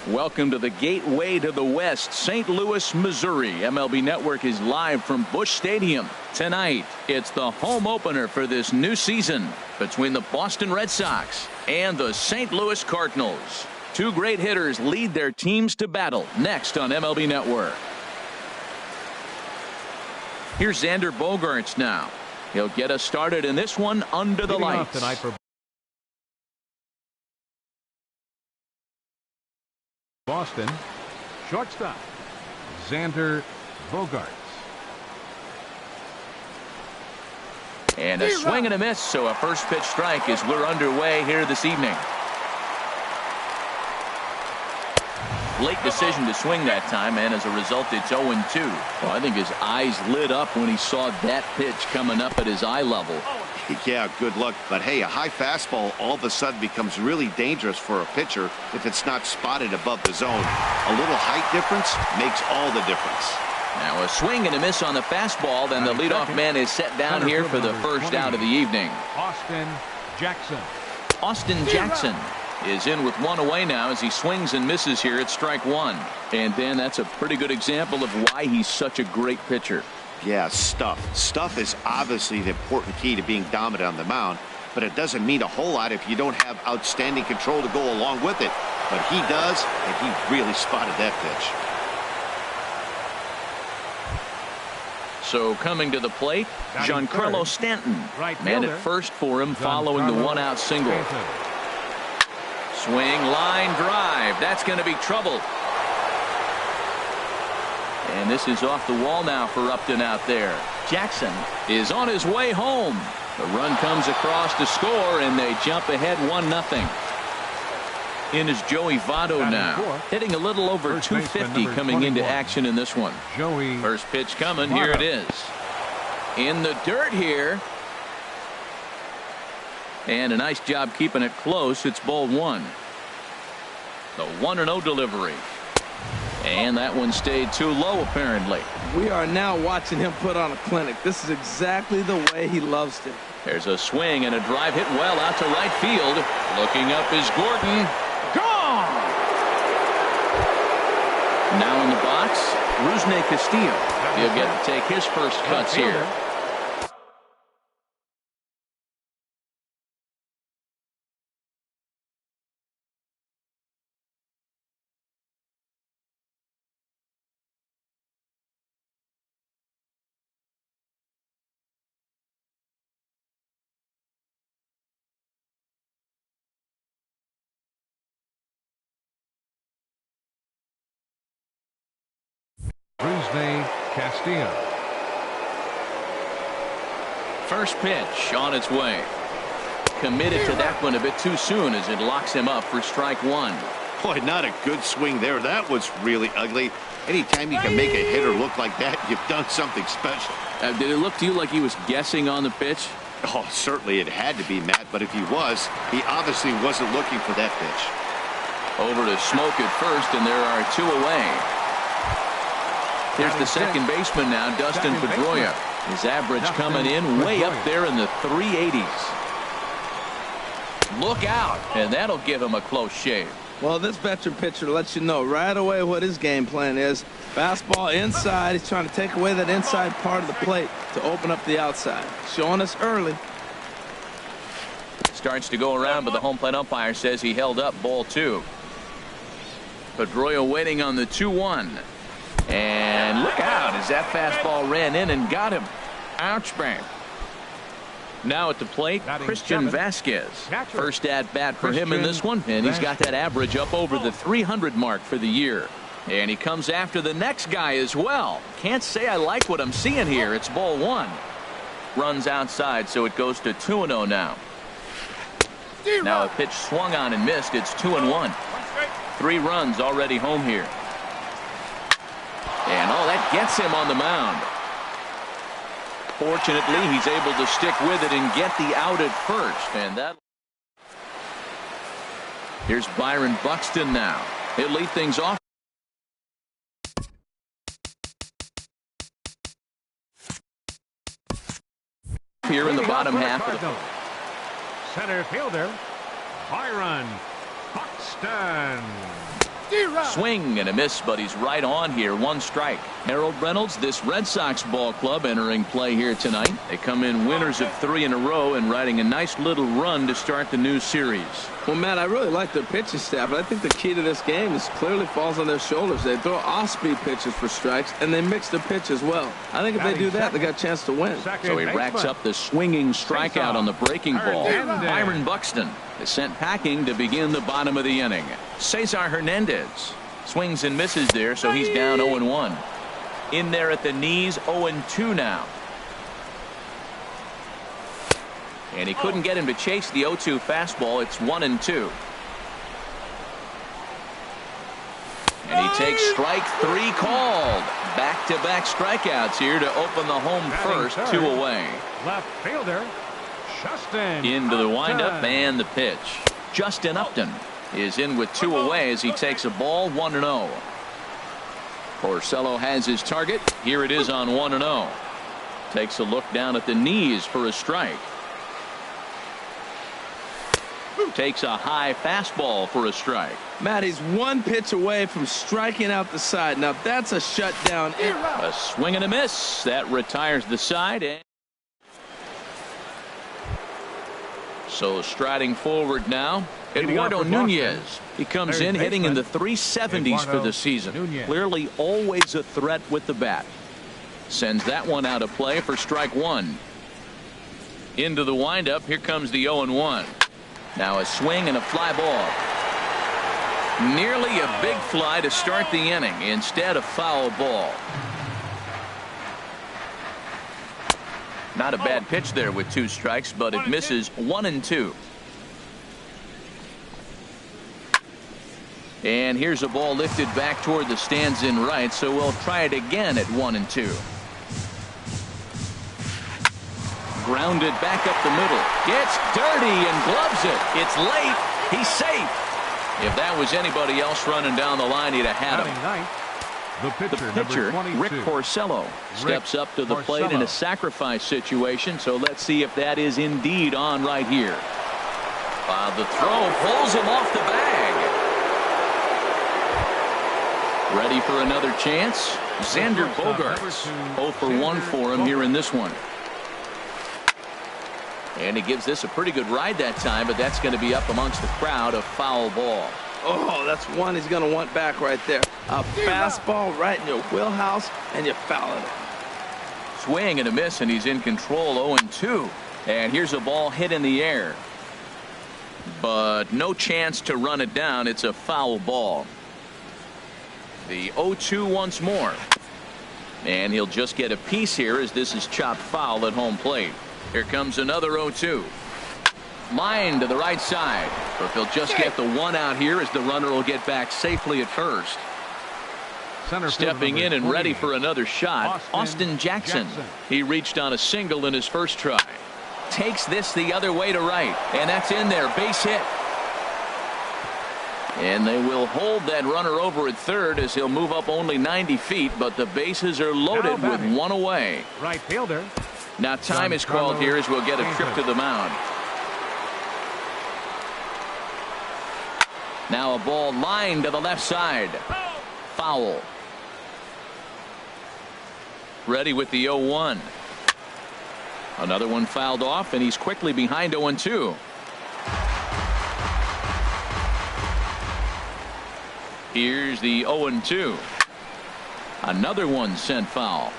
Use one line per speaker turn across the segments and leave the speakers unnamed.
Welcome to the gateway to the West, St. Louis, Missouri. MLB Network is live from Busch Stadium. Tonight, it's the home opener for this new season between the Boston Red Sox and the St. Louis Cardinals. Two great hitters lead their teams to battle next on MLB Network. Here's Xander Bogaerts now. He'll get us started in this one under the lights.
Tonight for Boston, shortstop Xander Bogaerts.
And a swing and a miss, so a first pitch strike as we're underway here this evening. Late decision to swing that time, and as a result, it's 0-2. Well, I think his eyes lit up when he saw that pitch coming up at his eye level.
Yeah, good luck. But hey, a high fastball all of a sudden becomes really dangerous for a pitcher if it's not spotted above the zone. A little height difference makes all the difference.
Now a swing and a miss on the fastball. Then the leadoff man is set down here for the first out of the evening.
Austin Jackson.
Austin Jackson is in with one away now as he swings and misses here at strike one. And then that's a pretty good example of why he's such a great pitcher.
Yeah, stuff. Stuff is obviously the important key to being dominant on the mound, but it doesn't mean a whole lot if you don't have outstanding control to go along with it. But he does, and he really spotted that pitch.
So coming to the plate, Giancarlo Stanton. Man at first for him following the one-out single. Swing, line drive. That's going to be trouble. And this is off the wall now for Upton out there. Jackson is on his way home. The run comes across to score, and they jump ahead 1-0. In is Joey Votto now, hitting a little over 250 coming into action in this one. First pitch coming. Here it is. In the dirt here. And a nice job keeping it close. It's ball one. The 1-0 delivery. And that one stayed too low, apparently.
We are now watching him put on a clinic. This is exactly the way he loves to.
There's a swing and a drive hit well out to right field. Looking up is Gordon. Gone! Now in the box, Rusney Castillo. He'll get to take his first cuts here.
Castillo.
First pitch on its way. Committed to that one a bit too soon as it locks him up for strike one.
Boy, not a good swing there. That was really ugly. Anytime you can make a hitter look like that, you've done something special.
Did it look to you like he was guessing on the pitch?
Oh, certainly it had to be, Matt, but if he was, he obviously wasn't looking for that pitch.
Over to Smoke at first, and there are two away. Here's the second baseman now, Dustin Pedroia. His average coming in way up there in the 380s. Look out, and that'll give him a close shave.
Well, this veteran pitcher lets you know right away what his game plan is. Fastball inside. He's trying to take away that inside part of the plate to open up the outside. Showing us early.
Starts to go around, but the home plate umpire says he held up ball two. Pedroia waiting on the 2-1. And look out as that fastball ran in and got him. Ouch, bang. Now at the plate, Christian Vasquez. First at bat for him in this one, and he's got that average up over the 300 mark for the year. And he comes after the next guy as well. Can't say I like what I'm seeing here. It's ball one. Runs outside, so it goes to 2-0 now. Now a pitch swung on and missed. It's 2-1. 3 runs already home here. And that gets him on the mound. Fortunately, he's able to stick with it and get the out at first. And that. Here's Byron Buxton now. He'll lead things off. Here in the bottom half of the.
Center fielder Byron Buxton.
Swing and a miss, but he's right on here. One strike. Harold Reynolds, this Red Sox ball club entering play here tonight. They come in winners of 3 in a row and riding a nice little run to start the new series.
Well, Matt, I really like their pitching staff, but I think the key to this game is clearly falls on their shoulders. They throw off-speed pitches for strikes, and they mix their pitch as well. I think if they do that, they got a chance to win.
So he racks up the swinging strikeout on the breaking ball. Byron Buxton is sent packing to begin the bottom of the inning. Cesar Hernandez swings and misses there, so he's down 0-1. In there at the knees, 0-2 now. And he couldn't get him to chase the 0-2 fastball. It's 1-2. And he takes strike 3 called. Back-to-back strikeouts here to open the home first, 2 away.
Left fielder, Justin
Into the windup
Upton.
and the pitch. Justin Upton is in with 2 away as he takes a ball, 1-0. Porcello has his target. Here it is on 1-0. Takes a look down at the knees for a strike. Takes a high fastball for a strike.
Matt, he's 1 pitch away from striking out the side. Now that's a shutdown.
A swing and a miss. That retires the side. And so striding forward now, Eduardo Nunez. He comes in hitting in the 370s for the season. Clearly always a threat with the bat. Sends that one out of play for strike 1. Into the windup. Here comes the 0-1. Now a swing and a fly ball. Nearly a big fly to start the inning. Instead, a foul ball. Not a bad pitch there with 2 strikes, but it misses 1-2. And here's a ball lifted back toward the stands in right, so we'll try it again at 1-2. Grounded back up the middle. Gets dirty and gloves it. It's late. He's safe. If that was anybody else running down the line, he'd have had him.
The
pitcher, Rick Porcello, steps up to the plate in a sacrifice situation, so let's see if that is indeed on right here. The throw pulls him off the bag. Ready for another chance? Xander Bogaerts. 0 for 1 for him here in this one. And he gives this a pretty good ride that time, but that's going to be up amongst the crowd. A foul ball.
Oh, that's one he's going to want back right there. A fastball right in your wheelhouse, and you foul it.
Swing and a miss, and he's in control. 0-2. And here's a ball hit in the air. But no chance to run it down. It's a foul ball. The 0-2 once more. And he'll just get a piece here as this is chopped foul at home plate. Here comes another 0-2. Line to the right side. But they'll just get the 1 out here as the runner will get back safely at first. Stepping in and ready for another shot, Austin Jackson. He reached on a single in his first try. Takes this the other way to right. And that's in there. Base hit. And they will hold that runner over at third as he'll move up only 90 feet, but the bases are loaded with 1 away.
Right fielder.
Now time is called here as we'll get a trip to the mound. Now a ball lined to the left side. Foul. Ready with the 0-1. Another one fouled off, and he's quickly behind 0-2. Here's the 0-2. Another one sent foul.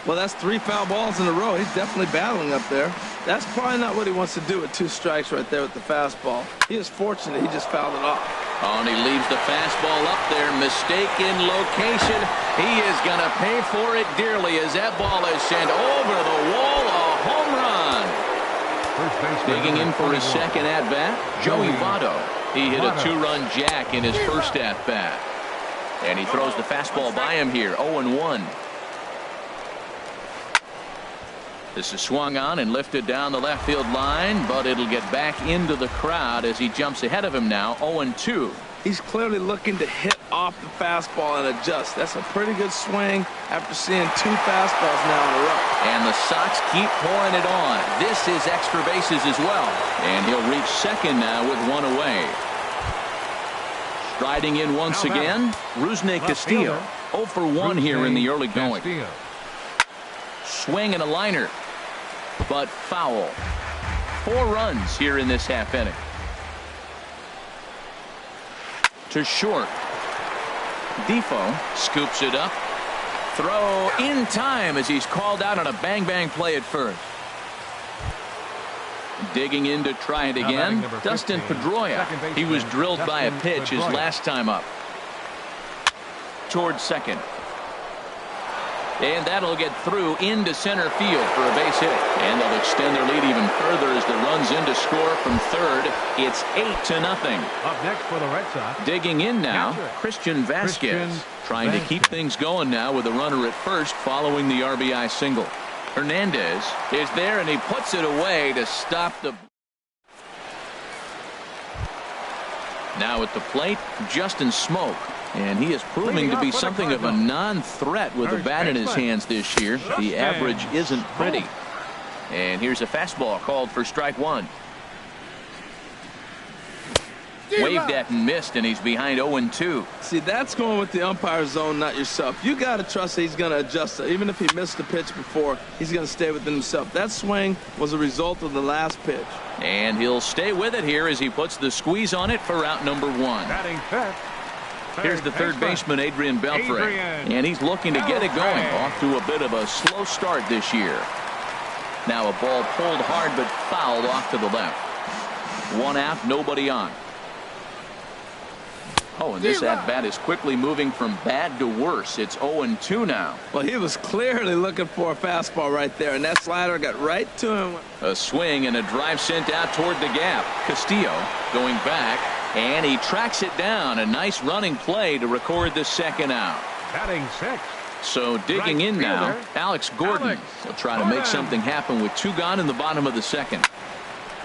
Well, that's 3 foul balls in a row. He's definitely battling up there. That's probably not what he wants to do with 2 strikes right there with the fastball. He is fortunate he just fouled it off.
Oh, and he leaves the fastball up there. Mistaken location. He is going to pay for it dearly as that ball is sent over the wall. A home run. Digging in for his second at-bat, Joey Votto. He hit a 2-run jack in his first at-bat. And he throws the fastball by him here. 0-1. This is swung on and lifted down the left field line, but it'll get back into the crowd as he jumps ahead of him now. 0-2.
He's clearly looking to hit off the fastball and adjust. That's a pretty good swing after seeing 2 fastballs now in a row.
And the Sox keep pouring it on. This is extra bases as well. And he'll reach second now with 1 away. Striding in once again, Rusney Castillo. 0 for 1 here in the early going. Swing and a liner, but foul. 4 runs here in this half inning. To short. Defoe scoops it up. Throw in time as he's called out on a bang-bang play at first. Digging in to try it again, Dustin Pedroia. He was drilled by a pitch his last time up. Towards second. And that'll get through into center field for a base hit. And they'll extend their lead even further as the runs in to score from third. It's 8-0.
Up next for the Red Sox.
Digging in now, Christian Vasquez. Trying to keep things going now with a runner at first following the RBI single. Hernandez is there and he puts it away to stop the. Now at the plate, Justin Smoke. And he is proving to be something of a non-threat with the bat in his hands this year. The average isn't pretty. And here's a fastball called for strike 1. Waved at and missed, and he's behind 0-2.
See, that's going with the umpire zone, not yourself. You got to trust that he's going to adjust it. Even if he missed the pitch before, he's going to stay within himself. That swing was a result of the last pitch.
And he'll stay with it here as he puts the squeeze on it for out number 1.
Batting fifth.
Here's the third baseman, Adrian Beltre. And he's looking to get it going. Off to a bit of a slow start this year. Now a ball pulled hard but fouled off to the left. 1 out, nobody on. Oh, and this at-bat is quickly moving from bad to worse. It's 0-2 now.
Well, he was clearly looking for a fastball right there, and that slider got right to him.
A swing and a drive sent out toward the gap. Castillo going back, and he tracks it down. A nice running play to record the second out.
Batting sixth.
So digging in now, Alex Gordon. He'll try to make something happen with 2 gone in the bottom of the second.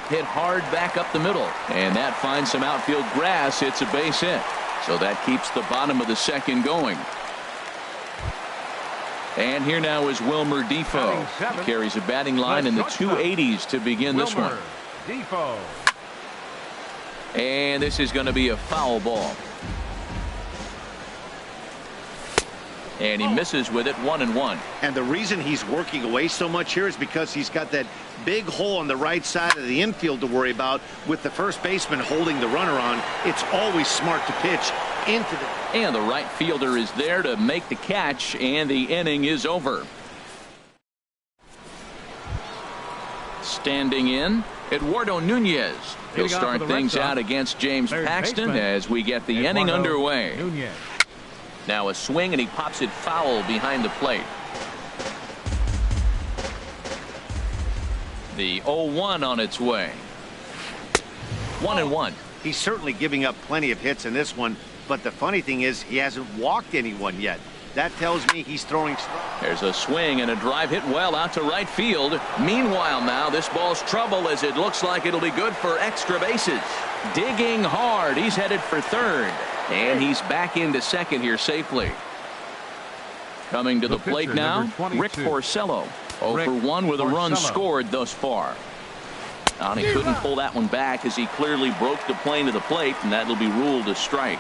Hit hard back up the middle, and that finds some outfield grass. It's a base hit. So that keeps the bottom of the second going. And here now is Wilmer Defoe. He carries a batting line in the 280s to begin this one.
Defoe.
And this is going to be a foul ball. And he misses with it, 1-1.
And the reason he's working away so much here is because he's got that big hole on the right side of the infield to worry about with the first baseman holding the runner on. It's always smart to pitch into the.
And the right fielder is there to make the catch, and the inning is over. Standing in, Eduardo Nunez. He'll start things out against James Paxton as we get the inning underway. Now a swing, and he pops it foul behind the plate. The 0-1 on its way. 1-1.
He's certainly giving up plenty of hits in this one, but the funny thing is he hasn't walked anyone yet. That tells me he's throwing strikes.
There's a swing and a drive hit well out to right field. Meanwhile now this ball's trouble as it looks like it'll be good for extra bases. Digging hard. He's headed for third. And he's back into second here safely. Coming to the plate now, Rick Porcello. 0 for 1 with a run scored thus far. And he couldn't pull that one back as he clearly broke the plane to the plate, and that'll be ruled a strike.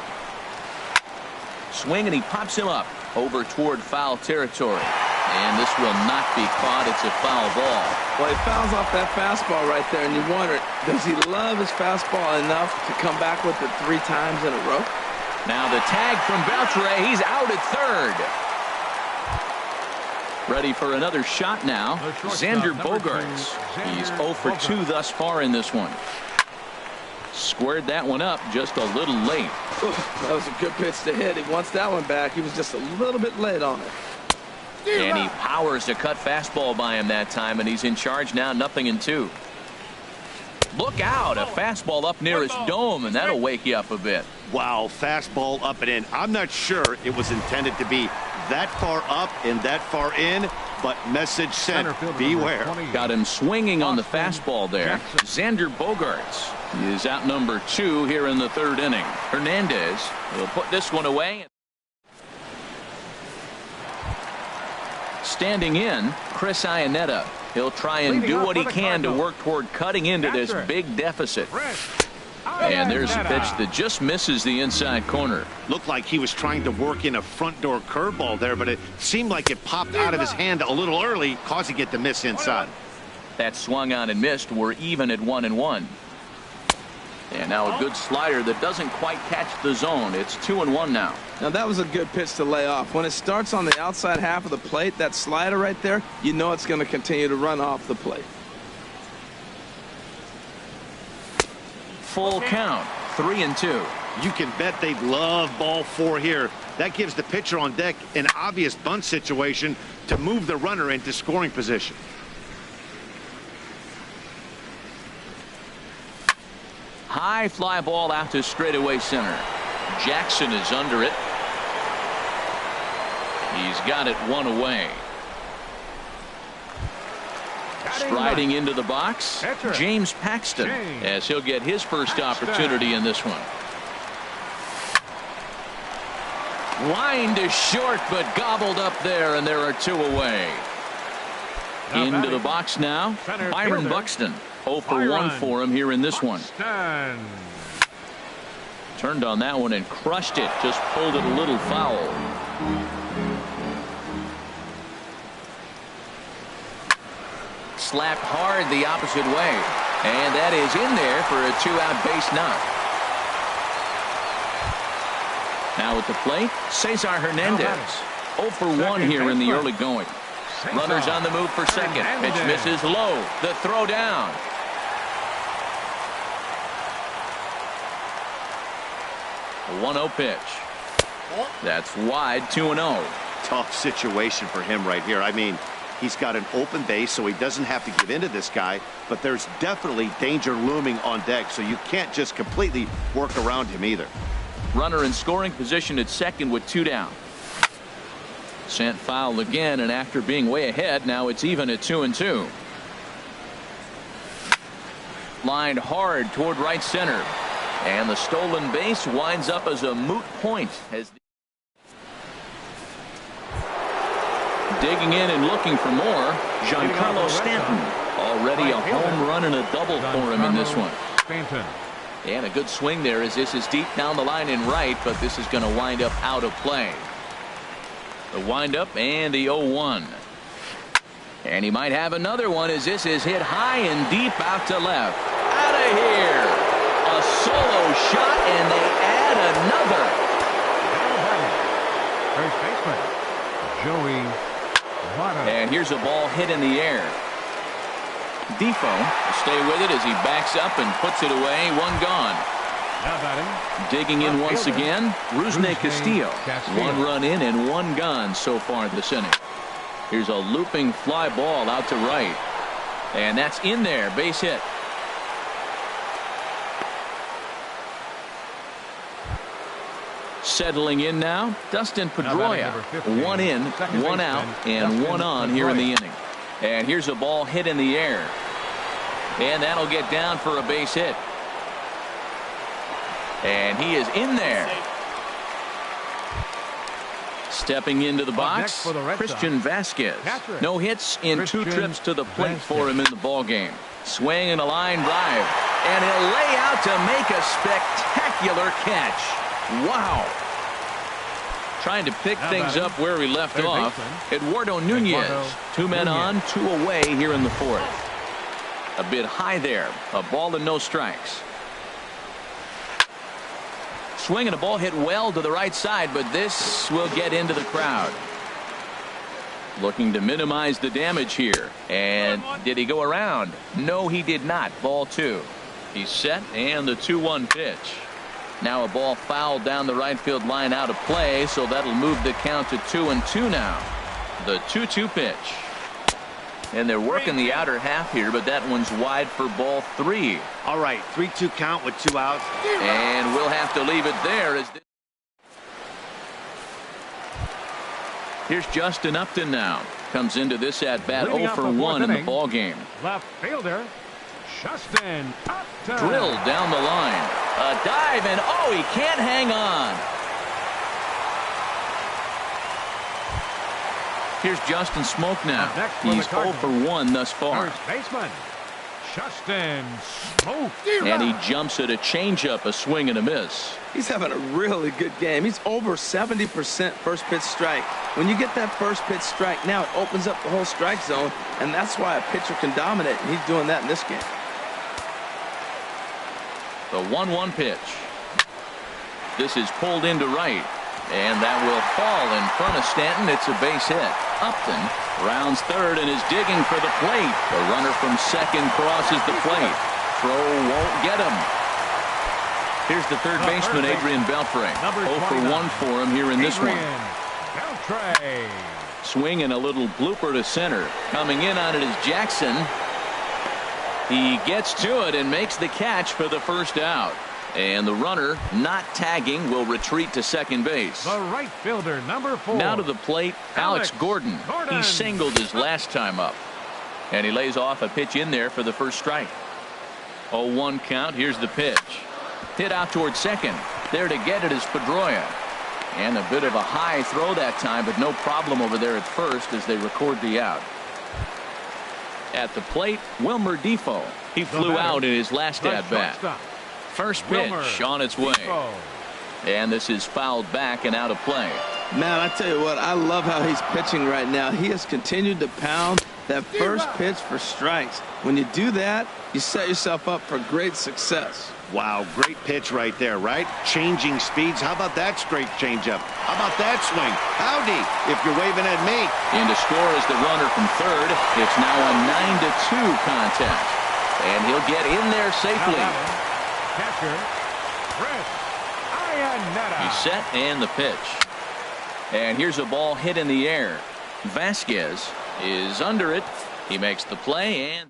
Swing, and he pops him up over toward foul territory. And this will not be caught. It's a foul ball.
Well, he fouls off that fastball right there, and you wonder, does he love his fastball enough to come back with it 3 times in a row?
Now the tag from Beltre. He's out at third. Ready for another shot now. Xander Bogaerts. He's 0 for 2 thus far in this one. Squared that one up just a little late.
That was a good pitch to hit. He wants that one back. He was just a little bit late on it.
And he powers a cut fastball by him that time, and he's in charge now, 0-2. Look out, a fastball up near his dome, and that'll wake you up a bit.
Wow, fastball up and in. I'm not sure it was intended to be that far up and that far in, but message sent, beware.
Got him swinging on the fastball there. Xander Bogaerts is out number 2 here in the third inning. Hernandez will put this one away. Standing in, Chris Iannetta. He'll try and do what he can to work toward cutting into this big deficit. And there's a pitch that just misses the inside corner.
Looked like he was trying to work in a front door curveball there, but it seemed like it popped out of his hand a little early, causing it to miss inside.
That swung on and missed. We're even at 1-1. And now a good slider that doesn't quite catch the zone. It's 2-1 now.
Now that was a good pitch to lay off. When it starts on the outside half of the plate, that slider right there, you know it's going to continue to run off the plate.
Full count, 3-2.
You can bet they'd love ball 4 here. That gives the pitcher on deck an obvious bunt situation to move the runner into scoring position.
High fly ball out to straightaway center. Jackson is under it. He's got it 1 away. Striding into the box, James Paxton, as he'll get his first opportunity in this one. Line to short, but gobbled up there, and there are 2 away. Into the box now, Byron Buxton. 0 for 1 for him here in this one. Turned on that one and crushed it. Just pulled it a little foul. Slapped hard the opposite way. And that is in there for a 2-out base knock. Now at the plate, Cesar Hernandez. 0 for 1 here in the early going. Runners on the move for second. Pitch misses low. The throw down. A 1-0 pitch. That's wide, 2-0.
Tough situation for him right here. I mean, he's got an open base, so he doesn't have to give in to this guy, but there's definitely danger looming on deck, so you can't just completely work around him either.
Runner in scoring position at second with 2 down. Sent foul again, and after being way ahead, now it's even at 2-2. Lined hard toward right center. And the stolen base winds up as a moot point. As digging in and looking for more, Giancarlo Stanton. Already a home run and a double for him in this one. And a good swing there as this is deep down the line in right, but this is going to wind up out of play. The windup and the 0-1. And he might have another one as this is hit high and deep out to left. Out of here. A solo shot, and they add another.
First baseman, Joey Votto.
And here's a ball hit in the air. Defoe will stay with it as he backs up and puts it away. 1 gone.
Now batting.
Digging in once again, Rusney Castillo. 1 run in and 1 gone so far this inning. Here's a looping fly ball out to right. And that's in there. Base hit. Settling in now, Dustin Pedroia. 1 in, 1 out, and 1 on here in the inning. And here's a ball hit in the air. And that'll get down for a base hit. And he is in there. Stepping into the box, Christian Vasquez. No hits in 2 trips to the plate for him in the ball game. Swing and a line drive. And he'll lay out to make a spectacular catch. Wow. Trying to pick things up where he left off. Eduardo Nunez. 2 men on, 2 away here in the 4th. A bit high there. A ball and no strikes. Swing and a ball hit well to the right side, but this will get into the crowd. Looking to minimize the damage here. And did he go around? No, he did not. Ball 2. He's set, and the 2-1 pitch. Now a ball fouled down the right field line out of play, so that'll move the count to 2-2 now. The 2-2 pitch. And they're working the outer half here, but that one's wide for ball 3.
All right, 3-2 count with 2 outs.
And we'll have to leave it there. Here's Justin Upton now. Comes into this at bat 0 for 1 in the ball game.
Left fielder, Justin Upton.
Drilled down the line. A dive, and oh, he can't hang on. Here's Justin Smoke now. He's 0 for 1 thus far.
First baseman, Justin Smoke.
And he jumps at a changeup, a swing and a miss.
He's having a really good game. He's over 70% first pitch strike. When you get that first pitch strike, now it opens up the whole strike zone, and that's why a pitcher can dominate, and he's doing that in this game.
The 1-1 pitch. This is pulled into right, and that will fall in front of Stanton. It's a base hit. Upton rounds third and is digging for the plate. The runner from second crosses the plate. Throw won't get him. Here's the third baseman, Adrian Beltre. 0 for 1 for him here in this one.
Beltre.
Swing and a little blooper to center. Coming in on it is Jackson. He gets to it and makes the catch for the first out. And the runner, not tagging, will retreat to second base.
The right fielder, number 4.
Now to the plate, Alex Gordon. He singled his last time up. And he lays off a pitch in there for the first strike. 0-1 count. Here's the pitch. Hit out towards second. There to get it is Pedroia. And a bit of a high throw that time, but no problem over there at first as they record the out. At the plate, Wilmer Defoe. He flew out in his last at-bat. First pitch on its way. And this is fouled back and out of play.
Man, I tell you what, I love how he's pitching right now. He has continued to pound that first pitch for strikes. When you do that, you set yourself up for great success.
Wow, great pitch right there, right? Changing speeds. How about that straight changeup? How about that swing? Howdy, if you're waving at me.
In to score is the runner from third. It's now a 9-2 contest. And he'll get in there safely.
Catcher, Chris Iannetta.
He's set and the pitch. And here's a ball hit in the air. Vasquez is under it. He makes the play and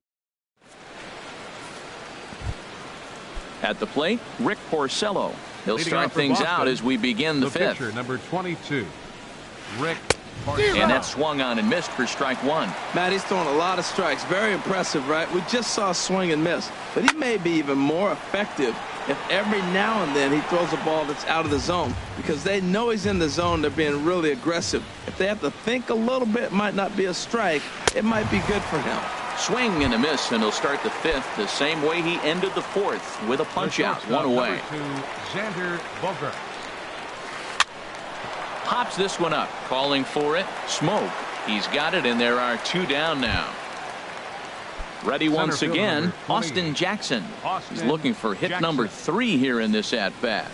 at the plate, Rick Porcello. He'll start things out as we begin the fifth.
Pitcher, number 22, Rick
Porcello. And that swung on and missed for strike one.
Matt, he's throwing a lot of strikes. Very impressive, right? We just saw swing and miss. But he may be even more effective if every now and then he throws a ball that's out of the zone. Because they know he's in the zone. They're being really aggressive. If they have to think a little bit, it might not be a strike. It might be good for him.
Swing and a miss, and he'll start the fifth the same way he ended the fourth with a punch out, one away.
Xander Bogaerts.
Pops this one up, calling for it. Smoke. He's got it, and there are two down now. Ready once again, Austin Jackson. He's looking for hit number 3 here in this at-bat.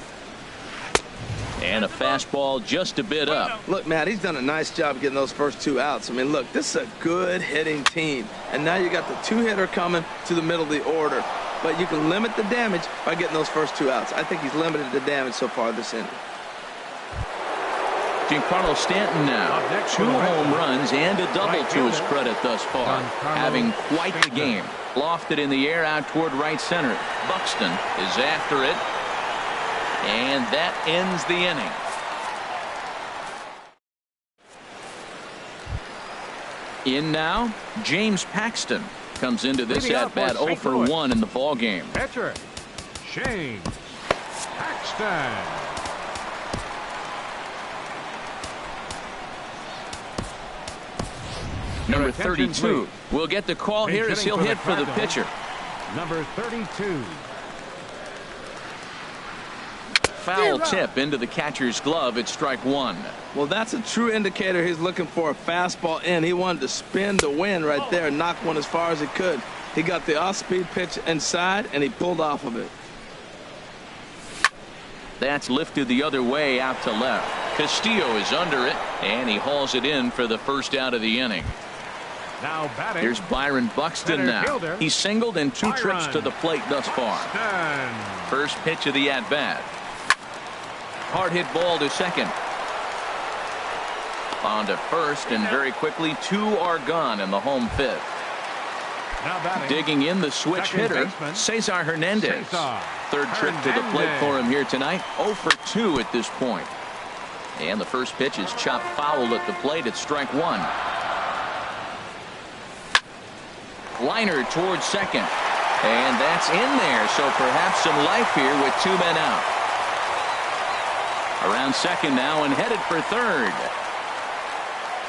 And a fastball just a bit up.
Look, Matt, he's done a nice job getting those first 2 outs. I mean, look, this is a good hitting team. And now you got the 2-hitter coming to the middle of the order. But you can limit the damage by getting those first 2 outs. I think he's limited the damage so far this inning.
Giancarlo Stanton now. 2 home runs and a double to his credit thus far. Having quite the game. Lofted in the air out toward right center. Buxton is after it. And that ends the inning. In now, James Paxton comes into this at-bat 0 for 1 in the ball game.
Pitcher, James Paxton.
Number 32 will get the call here as he'll hit for the pitcher.
Number 32.
Foul tip into the catcher's glove. It's strike one.
Well, that's a true indicator he's looking for a fastball in. He wanted to spin to win right there and knock one as far as he could. He got the off-speed pitch inside, and he pulled off of it.
That's lifted the other way out to left. Castillo is under it, and he hauls it in for the first out of the inning.
Now batting.
Here's Byron Buxton now. He's singled in 2 trips to the plate thus far. First pitch of the at-bat. Hard hit ball to second. On to first, and very quickly 2 are gone in the home fifth. Digging in the switch hitter, Cesar Hernandez. Third trip to the plate for him here tonight. 0 for 2 at this point. And the first pitch is chopped foul at the plate. It's strike one. Liner towards second. And that's in there, so perhaps some life here with 2 men out. Around second now and headed for third.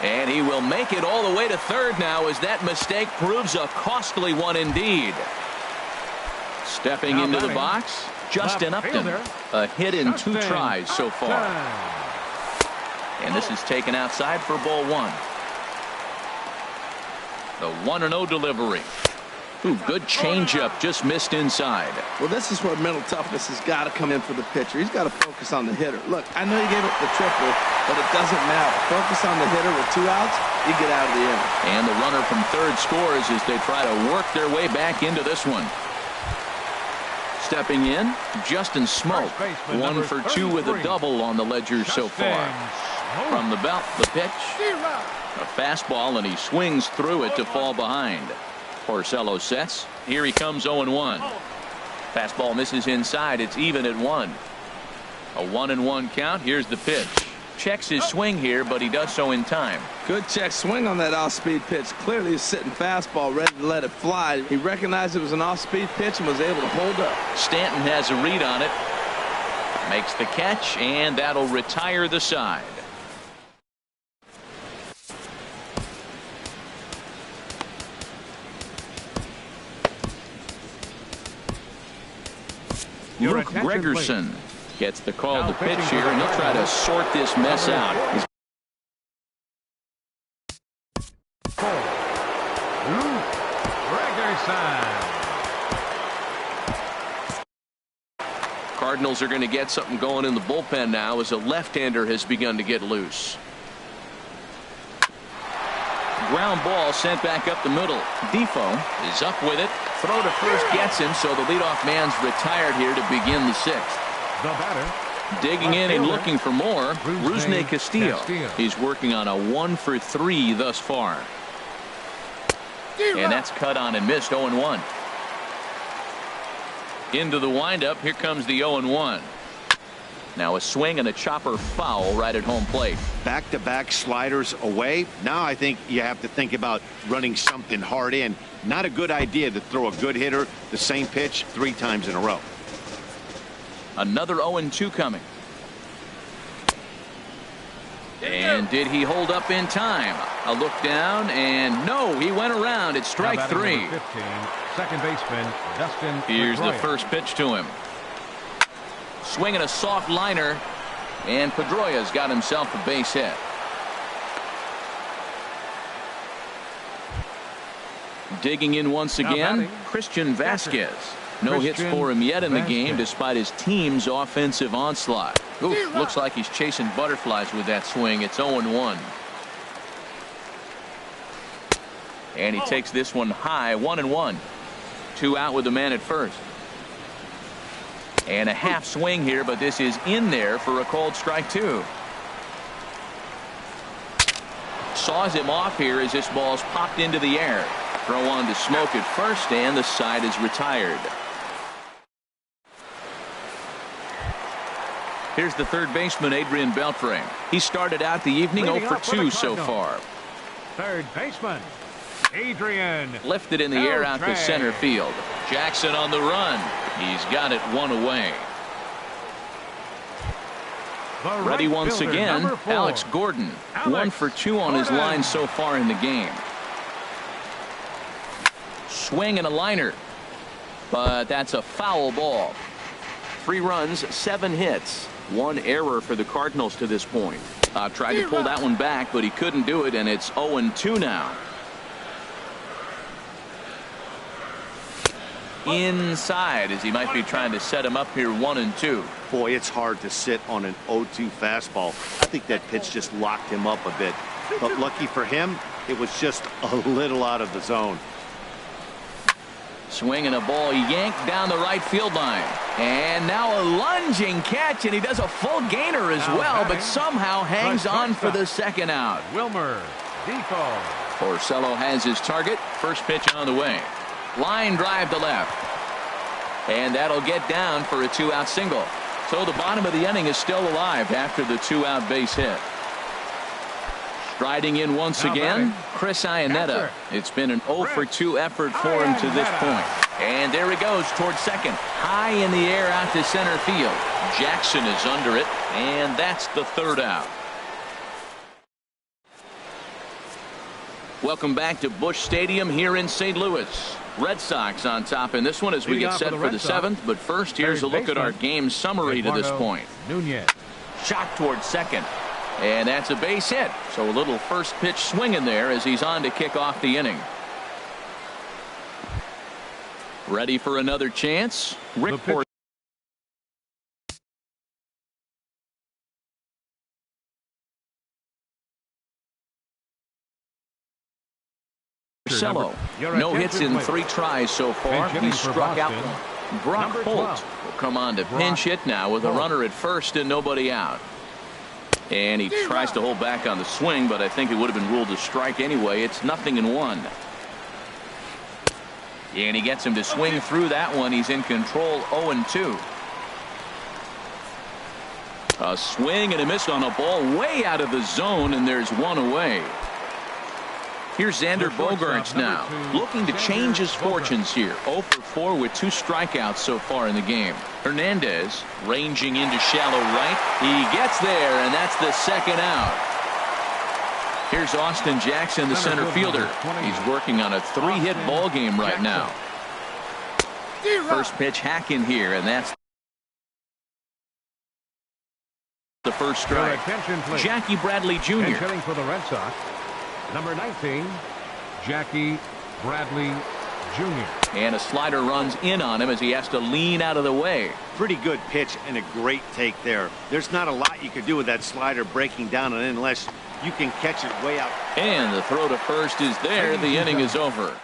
And he will make it all the way to third now as that mistake proves a costly one indeed. Stepping
Now
into the
batting,
box, Justin
left
Upton.
fielder,
A hit in 2
Justin
tries so far.
Upton.
And this is taken outside for ball 1. The 1-0 delivery. Ooh, good changeup, just missed inside.
Well, this is where mental toughness has got to come in for the pitcher. He's got to focus on the hitter. Look, I know you gave up the triple, but it doesn't matter. Focus on the hitter. With 2 outs, you get out of the inning.
And the runner from third scores as they try to work their way back into this one. Stepping in, Justin Smoke. 1 for 2 with a double on the ledger so far. From the belt, the pitch. A fastball, and he swings through it to fall behind. Porcello sets. Here he comes 0-1. Fastball misses inside. It's even at 1. A 1-1 count. Here's the pitch. Checks his swing here, but he does so in time.
Good check swing on that off-speed pitch. Clearly he's sitting fastball, ready to let it fly. He recognized it was an off-speed pitch and was able to hold up.
Stanton has a read on it. Makes the catch, and that'll retire the side. Luke Gregerson gets the call to pitch here, and he'll try to sort this mess out.
Luke Gregerson.
Cardinals are going to get something going in the bullpen now as a left-hander has begun to get loose. Ground ball sent back up the middle. Defoe is up with it. Throw to first gets him, so the leadoff man's retired here to begin the 6th.
The batter.
Digging in and looking for more, Rusney Castillo.
Castillo.
He's working on a 1 for 3 thus far. And that's cut on and missed. 0-1. Into the windup. Here comes the 0-1. Now a swing and a chopper foul right at home plate.
Back-to-back sliders away. Now I think you have to think about running something hard in. Not a good idea to throw a good hitter the same pitch 3 times in a row.
Another 0-2 coming. And did he hold up in time? A look down, and no, he went around. It's strike 3.
15, second baseman Dustin
Here's the
Pedroia.
first pitch to him. Swinging a soft liner, and Pedroia's got himself a base hit. Digging in once again, Christian Vasquez. No hits for him yet in the game despite his team's offensive onslaught. Ooh, looks like he's chasing butterflies with that swing. It's 0-1. And he takes this one high. 1-1. 2 out with the man at first. And a half swing here, but this is in there for a called strike 2. Saws him off here as this ball's popped into the air. Throw on to Smoke at first, and the side is retired. Here's the third baseman, Adrian Beltre. He started out the evening 0 for 2 so far.
Third baseman Adrian.
Lifted in the air out to center field. Jackson on the run. He's got it 1 away. Ready once again, Alex Gordon. 1 for 2 on his line so far in the game. Swing and a liner, but that's a foul ball. 3 runs, 7 hits, 1 error for the Cardinals to this point. Tried to pull that one back, but he couldn't do it, and it's 0-2 now. Inside, as he might be trying to set him up here 1-2.
Boy, it's hard to sit on an 0-2 fastball. I think that pitch just locked him up a bit. But lucky for him, it was just a little out of the zone.
Swinging a ball yanked down the right field line. And now a lunging catch, and he does a full gainer as well, but somehow hangs on for the second out.
Wilmer Defoe.
Porcello has his target. First pitch on the way. Line drive to left. And that'll get down for a 2-out single. So the bottom of the inning is still alive after the 2-out base hit. Striding in once again, Chris Iannetta. It's been an 0 for 2 effort for him to this point. And there he goes towards second. High in the air out to center field. Jackson is under it, and that's the 3rd out. Welcome back to Busch Stadium here in St. Louis. Red Sox on top in this one as we get set for the 7th. But first, here's a look at our game summary to this point.
Nunez.
Shot towards second. And that's a base hit. So a little first pitch swing in there as he's on to kick off the inning. Ready for another chance. Rick Porcello. No hits in 3 tries so far. He struck out one. Brock Holt will come on to pinch hit now with a runner at first and nobody out. And he tries to hold back on the swing, but I think it would have been ruled a strike anyway. It's 0-1. And he gets him to swing through that one. He's in control. 0-2. A swing and a miss on a ball way out of the zone, and there's one away. Here's Xander Bogaerts now, looking to change his fortunes here. 0 for 4 with 2 strikeouts so far in the game. Hernandez ranging into shallow right. He gets there, and that's the 2nd out. Here's Austin Jackson, the center fielder. He's working on a 3-hit ball game right now. First pitch hack in here, and that's the first strike. Jackie Bradley Jr.
Hitting for the Red Sox, number 19, Jackie Bradley Jr.
And a slider runs in on him as he has to lean out of the way.
Pretty good pitch and a great take there. There's not a lot you could do with that slider breaking down and unless you can catch it way out.
And the throw to first is there. The inning is over.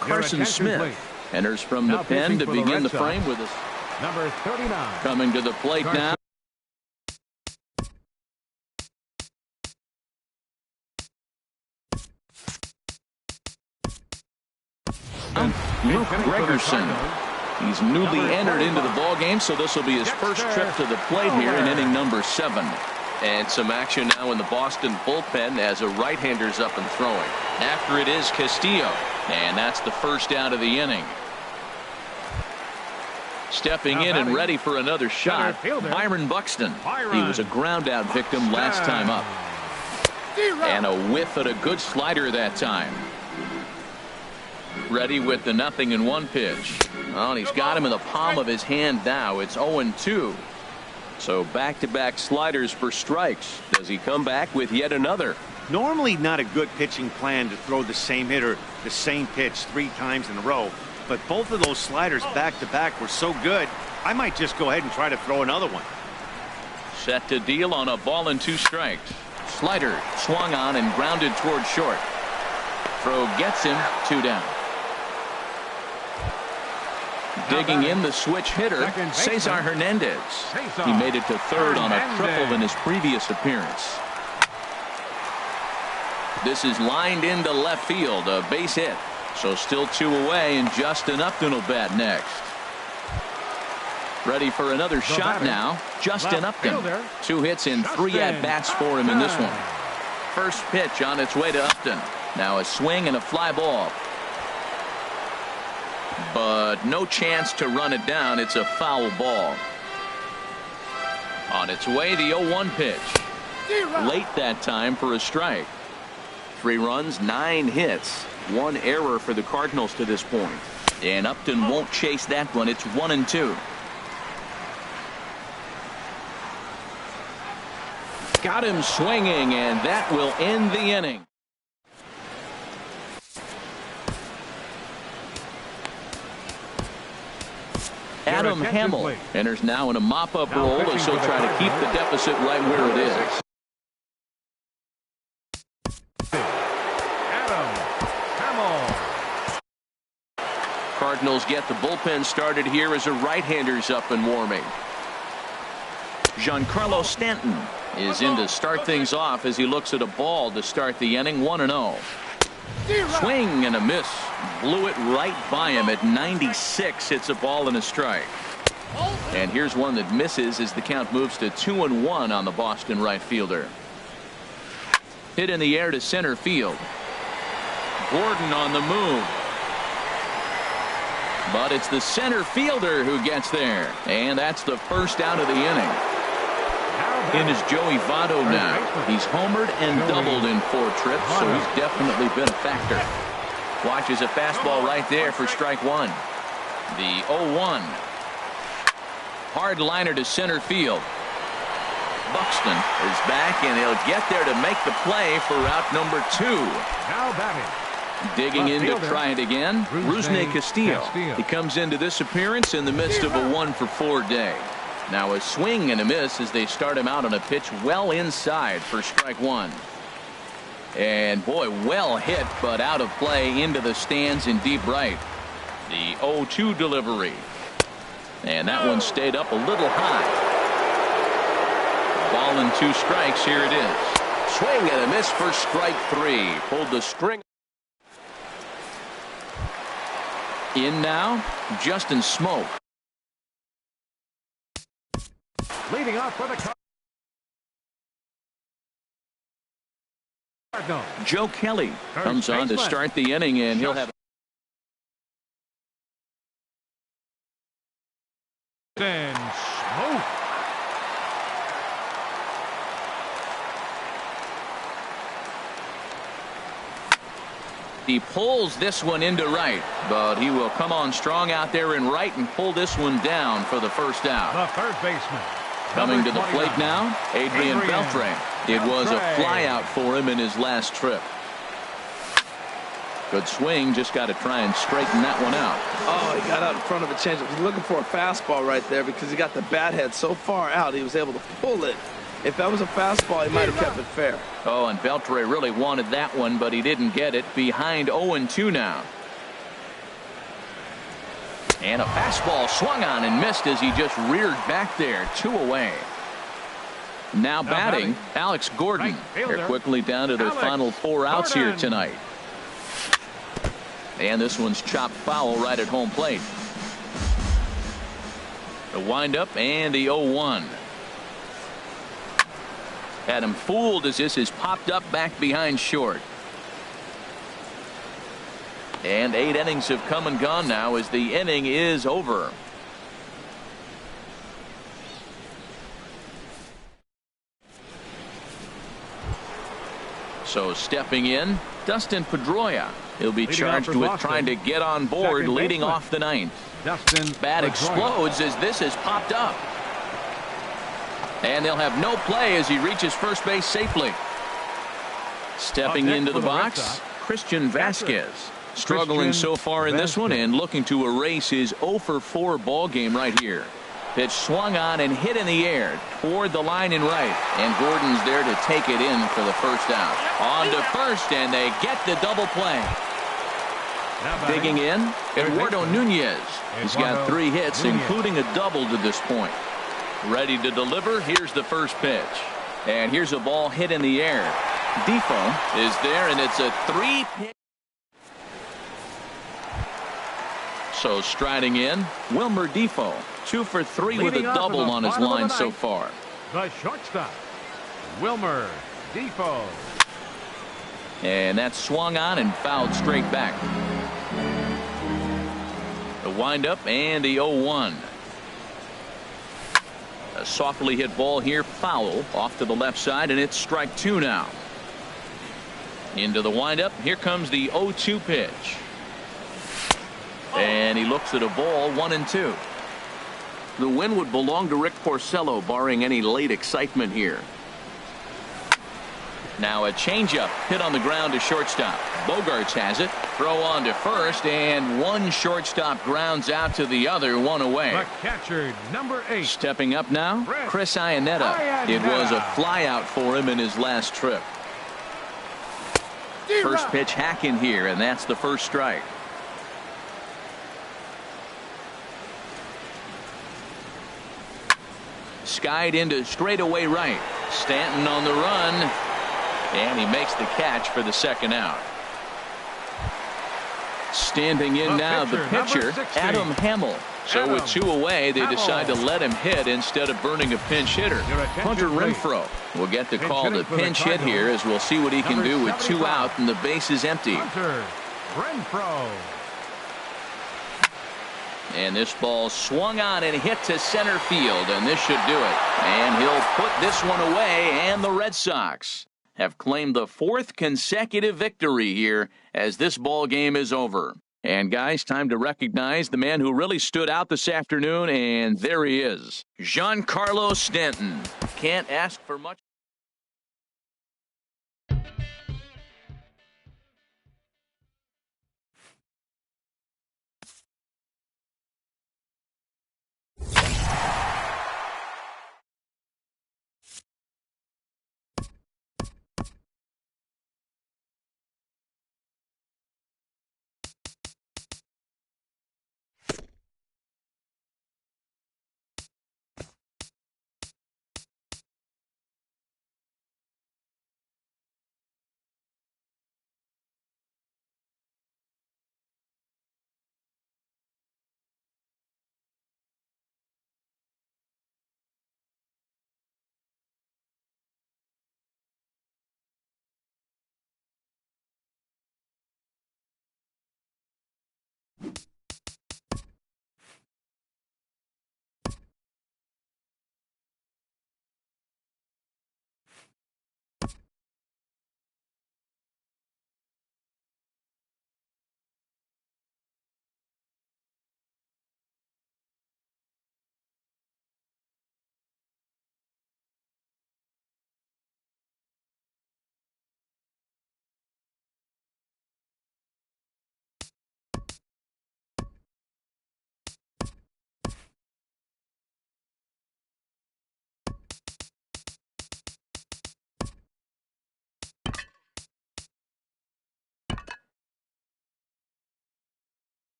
Carson Smith enters from the pen to begin the frame with us.
Number 39.
Coming to the plate now. Luke Gregerson. He's newly entered into the ball game, so this will be his first trip to the plate here in inning number 7. And some action now in the Boston bullpen as a right-hander's up and throwing. After it is Castillo, and that's the first out of the inning. Stepping in and ready for another shot, Byron Buxton. He was a ground-out victim last time up. And a whiff at a good slider that time. Ready with the 0-1 pitch. Oh, and he's got him in the palm of his hand now. It's 0-2. So back-to-back sliders for strikes. Does he come back with yet another?
Normally not a good pitching plan to throw the same hitter the same pitch 3 times in a row. But both of those sliders back-to-back were so good, I might just go ahead and try to throw another one.
Set to deal on a ball and 2 strikes. Slider swung on and grounded toward short. Throw gets him, 2 down. Digging in the switch hitter, Cesar Hernandez. He made it to third on a triple in his previous appearance. This is lined into left field, a base hit. So still 2 away, and Justin Upton will bat next. Ready for another shot now. Justin Upton. 2 hits and 3 at-bats for him in this one. First pitch on its way to Upton. Now a swing and a fly ball. But no chance to run it down. It's a foul ball. On its way, the 0-1 pitch. Late that time for a strike. 3 runs, 9 hits. 1 error for the Cardinals to this point. And Upton won't chase that one. It's 1-2. Got him swinging, and that will end the inning. Adam Hamel enters now in a mop-up role as he'll try to keep the deficit right where it is. Cardinals get the bullpen started here as a right-hander's up and warming. Giancarlo Stanton is in to start things off as he looks at a ball to start the inning. 1-0. Swing and a miss. Blew it right by him at 96. It's a ball and a strike. And here's one that misses as the count moves to 2-1 on the Boston right fielder. Hit in the air to center field. Gordon on the move. But it's the center fielder who gets there. And that's the first out of the inning. In is Joey Votto now. He's homered and doubled in 4 trips, so he's definitely been a factor. Watches a fastball right there for strike 1. The 0-1. Hard liner to center field. Buxton is back, and he'll get there to make the play for route number 2.
Now batting.
Digging in to try it again, Rusney Castillo. He comes into this appearance in the midst of a 1-for-4 day. Now a swing and a miss as they start him out on a pitch well inside for strike 1. And boy, well hit, but out of play into the stands in deep right. The 0-2 delivery. And that one stayed up a little high. Ball and 2 strikes. Here it is. Swing and a miss for strike 3. Pulled the string. In now, Justin Smoke.
Leading off for the Cardinals.
Joe Kelly comes on to start the inning, and he'll have
Smoke.
He pulls this one into right, but he will come on strong out there in right and pull this one down for the first out.
The third baseman.
Coming to the plate now, Adrian Beltre. It was a flyout for him in his last trip. Good swing, just got to try and straighten that one out.
Oh, he got out in front of a changeup. He's looking for a fastball right there because he got the bat head so far out he was able to pull it. If that was a fastball, he might have kept it fair.
Oh, and Beltre really wanted that one, but he didn't get it. Behind 0-2 now. And a fastball swung on and missed as he just reared back there. 2 away. Now batting, Alex Gordon. They're quickly down to their final 4 outs here tonight. And this one's chopped foul right at home plate. The windup and the 0-1. Had him fooled as this is popped up back behind short. And 8 innings have come and gone now as the inning is over. So stepping in, Dustin Pedroia. He'll be charged with trying to get on board leading off the 9th. Bat explodes as this has popped up. And they'll have no play as he reaches first base safely. Stepping into the box, Christian Vasquez. Struggling so far in this one and looking to erase his 0-for-4 ball game right here. Pitch swung on and hit in the air toward the line in right. And Gordon's there to take it in for the first out. On to first, and they get the double play. Digging in, Eduardo Nunez. He's got 3 hits, including a double to this point. Ready to deliver. Here's the first pitch. And here's a ball hit in the air. Defoe is there, and it's a 3-pitch. So striding in, Wilmer Defoe. 2 for 3 with a double on his line so far.
The shortstop, Wilmer Defoe.
And that swung on and fouled straight back. The windup and the 0-1. A softly hit ball here, foul off to the left side, and it's strike 2 now. Into the windup. Here comes the 0-2 pitch. And he looks at a ball, 1-2. The win would belong to Rick Porcello, barring any late excitement here. Now a changeup hit on the ground to shortstop. Bogarts has it. Throw on to first, and one shortstop grounds out to the other, 1 away.
The catcher, number 8.
Stepping up now, Chris Iannetta. It was a flyout for him in his last trip. First pitch hack in here, and that's the first strike. Skied into straightaway right. Stanton on the run, and he makes the catch for the second out. Standing in now, the pitcher, Adam Hamel. So with 2 away, they decide to let him hit instead of burning a pinch hitter. Hunter Renfroe will get the call to pinch hit here, as we'll see what he can do with 2 out and the base is empty.
Hunter Renfroe.
And this ball swung on and hit to center field, and this should do it. And he'll put this one away, and the Red Sox have claimed the 4th consecutive victory here as this ball game is over. And guys, time to recognize the man who really stood out this afternoon, and there he is, Giancarlo Stanton. Can't ask for much.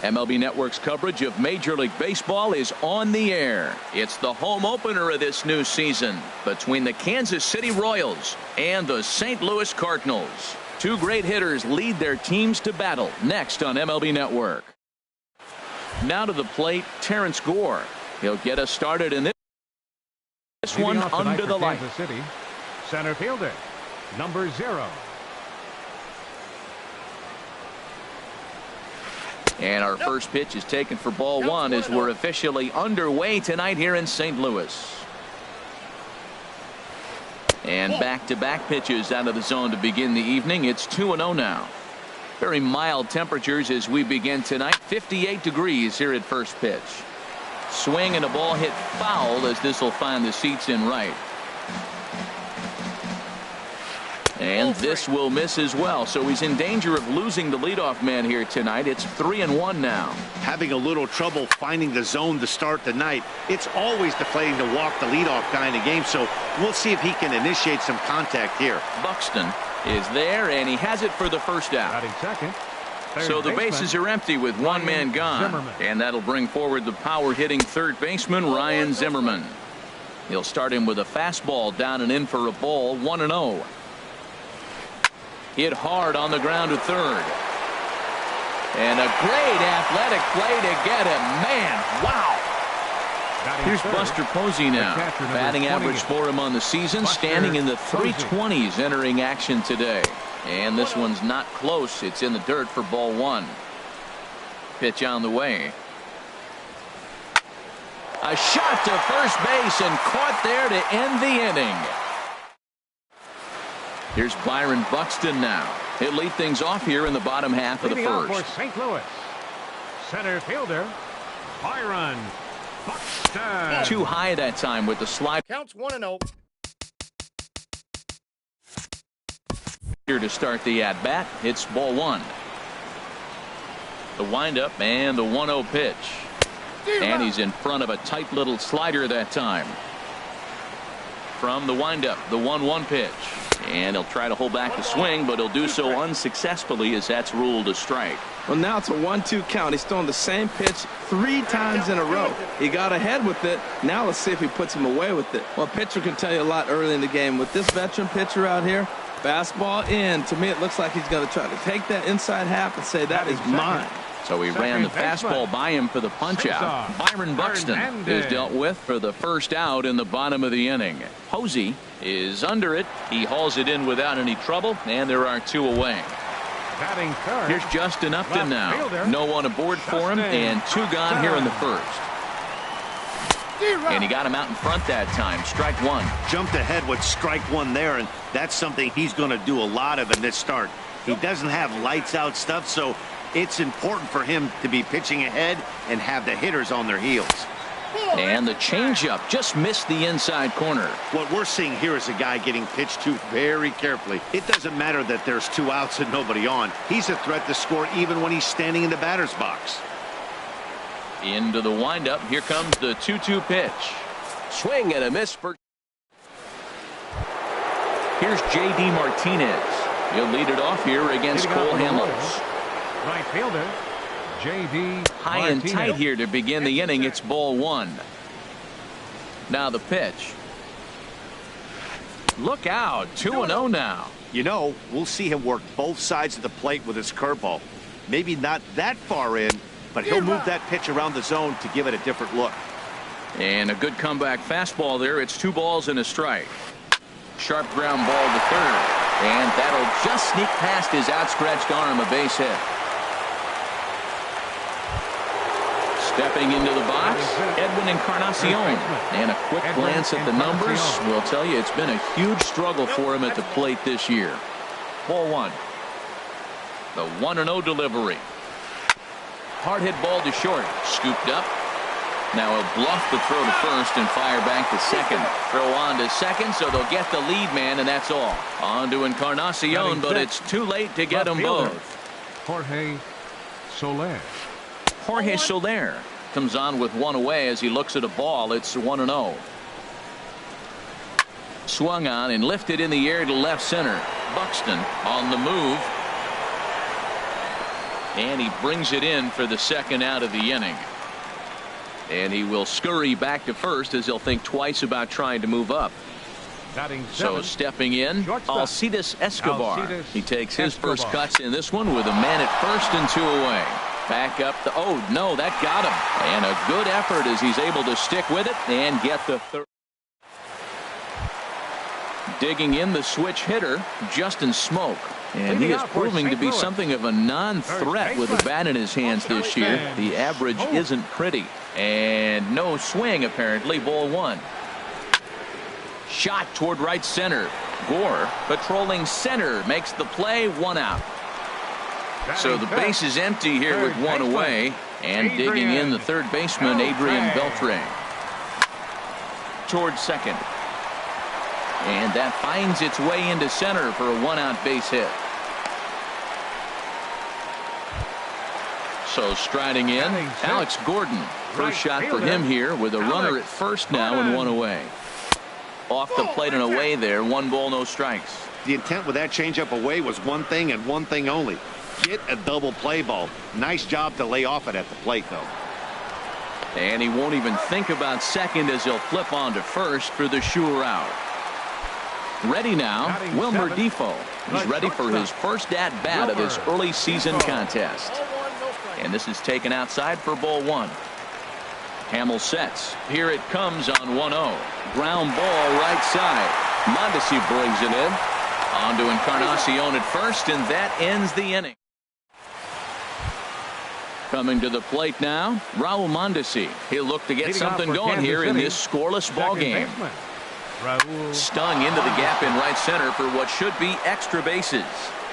MLB Network's coverage of Major League Baseball is on the air. It's the home opener of this new season between the Kansas City Royals and the St. Louis Cardinals. Two great hitters lead their teams to battle next on MLB Network. Now to the plate, Terrence Gore. He'll get us started in this one under the light.
Kansas City, center fielder, number 0.
And our first pitch is taken for ball 1 as we're officially underway tonight here in St. Louis. And back-to-back pitches out of the zone to begin the evening. It's 2-0 now. Very mild temperatures as we begin tonight. 58 degrees here at first pitch. Swing and a ball hit foul as this will find the seats in right. And this will miss as well, so he's in danger of losing the leadoff man here tonight. It's 3-1 now.
Having a little trouble finding the zone to start the night. It's always deflating to walk the leadoff guy in the game, so we'll see if he can initiate some contact here.
Buxton is there, and he has it for the first out.
Batting second.
So the bases are empty with one man gone, and that'll bring forward the power-hitting third baseman, Ryan Zimmerman. He'll start him with a fastball down and in for a ball, 1-0. Hit hard on the ground to third. And a great athletic play to get him. Man, wow. Here's Buster Posey now. Batting average for him on the season, standing in the 320s entering action today. And this one's not close. It's in the dirt for ball 1. Pitch on the way. A shot to first base and caught there to end the inning. Here's Byron Buxton now. He'll lead things off here in the bottom half of the first.
For St. Louis, center fielder Byron Buxton.
Too high that time with the slide.
Counts 1-0.
Here to start the at-bat. It's ball 1. The windup and the 1-0 pitch. And he's in front of a tight little slider that time. From the windup, the 1-1 pitch. And he'll try to hold back the swing, but he'll do so unsuccessfully as that's ruled a strike.
Well, now it's a 1-2 count. He's throwing the same pitch 3 times in a row. He got ahead with it. Now let's see if he puts him away with it. Well, a pitcher can tell you a lot early in the game. With this veteran pitcher out here, fastball in. To me, it looks like he's going to try to take that inside half and say, that is mine.
So he ran the fastball by him for the punch-out. Byron Buxton is dealt with for the first out in the bottom of the inning. Posey is under it. He hauls it in without any trouble, and there are 2 away. Here's Justin Upton now. No one aboard for him, and 2 gone here in the first. And he got him out in front that time. Strike 1.
Jumped ahead with strike 1 there, and that's something he's going to do a lot of in this start. He doesn't have lights out stuff, so it's important for him to be pitching ahead and have the hitters on their heels.
And the changeup just missed the inside corner.
What we're seeing here is a guy getting pitched to very carefully. It doesn't matter that there's 2 outs and nobody on. He's a threat to score even when he's standing in the batter's box.
Into the windup. Here comes the 2-2 pitch. Swing and a miss for. Here's J.D. Martinez. He'll lead it off here against Cole Hamels.
Right fielder, J.D.
High and tight here to begin the inning. It's ball 1. Now the pitch. Look out. 2-0 now.
You know, we'll see him work both sides of the plate with his curveball. Maybe not that far in, but he'll move that pitch around the zone to give it a different look.
And a good comeback fastball there. It's 2 balls and a strike. Sharp ground ball to third. And that'll just sneak past his outstretched arm, a base hit. Stepping into the box, Edwin Encarnacion. And a quick glance at the numbers will tell you it's been a huge struggle for him at the plate this year. Ball 1. The 1-0 delivery. Hard hit ball to short. Scooped up. Now he'll bluff the throw to first and fire back to second. Throw on to second, so they'll get the lead man, and that's all. On to Encarnacion, but it's too late to get them both.
Jorge Soler.
Jorge Soler comes on with 1 away as he looks at a ball. It's 1-0. Swung on and lifted in the air to left center. Buxton on the move. And he brings it in for the second out of the inning. And he will scurry back to first as he'll think twice about trying to move up. So stepping in, Alcides Escobar. He takes his first cuts in this one with a man at first and 2 away. Back up the, oh no, that got him. And a good effort as he's able to stick with it and get the third. Digging in the switch hitter, Justin Smoke. And he is proving to be something of a non-threat with the bat in his hands this year. The average isn't pretty. And no swing, apparently. Ball 1. Shot toward right center. Gore patrolling center makes the play. 1 out. So the base is empty here with 1 away. And digging in the third baseman, Adrian Beltre. Toward second. And that finds its way into center for a 1-out base hit. So striding in, Alex Gordon. First shot for him here with a runner at first now and 1 away. Off the plate and away there. 1 ball, no strikes.
The intent with that changeup away was one thing and one thing only. Get a double play ball. Nice job to lay off it at the plate, though.
And he won't even think about second as he'll flip on to first for the sure out. Ready now, Wilmer Defoe. He's ready for his first at-bat of this early season contest. And this is taken outside for ball 1. Hamel sets. Here it comes on 1-0. Ground ball right side. Mondesi brings it in. On to Encarnacion at first, and that ends the inning. Coming to the plate now, Raul Mondesi. He'll look to get something going here in this scoreless ball game. Stung into the gap in right center for what should be extra bases.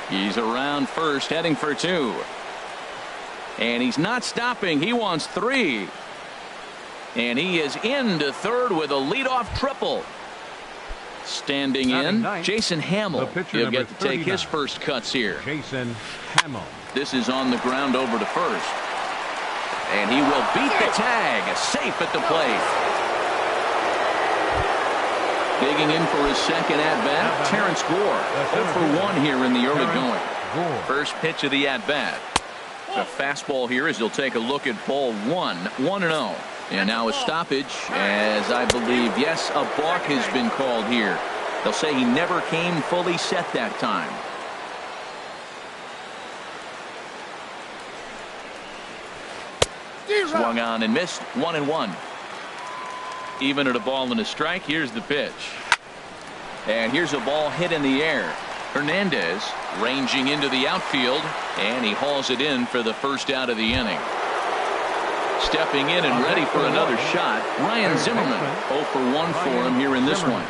He's around first, heading for 2. And he's not stopping. He wants 3. And he is into third with a leadoff triple. Standing in, Jason Hamill. He'll get to take his first cuts here.
Jason Hamill.
This is on the ground over to first. And he will beat the tag. Safe at the plate. Digging in for his second at-bat, Terrence Gore. 0 for 1 here in the early going. First pitch of the at-bat. The fastball here as he'll take a look at ball 1, 1-0. And now a stoppage as I believe, yes, a balk has been called here. They'll say he never came fully set that time. Swung on and missed, 1-1. Even at a ball and a strike, here's the pitch. And here's a ball hit in the air. Hernandez ranging into the outfield, and he hauls it in for the first out of the inning. Stepping in and ready for another shot, Ryan Zimmerman. 0 for 1 for him here in this one.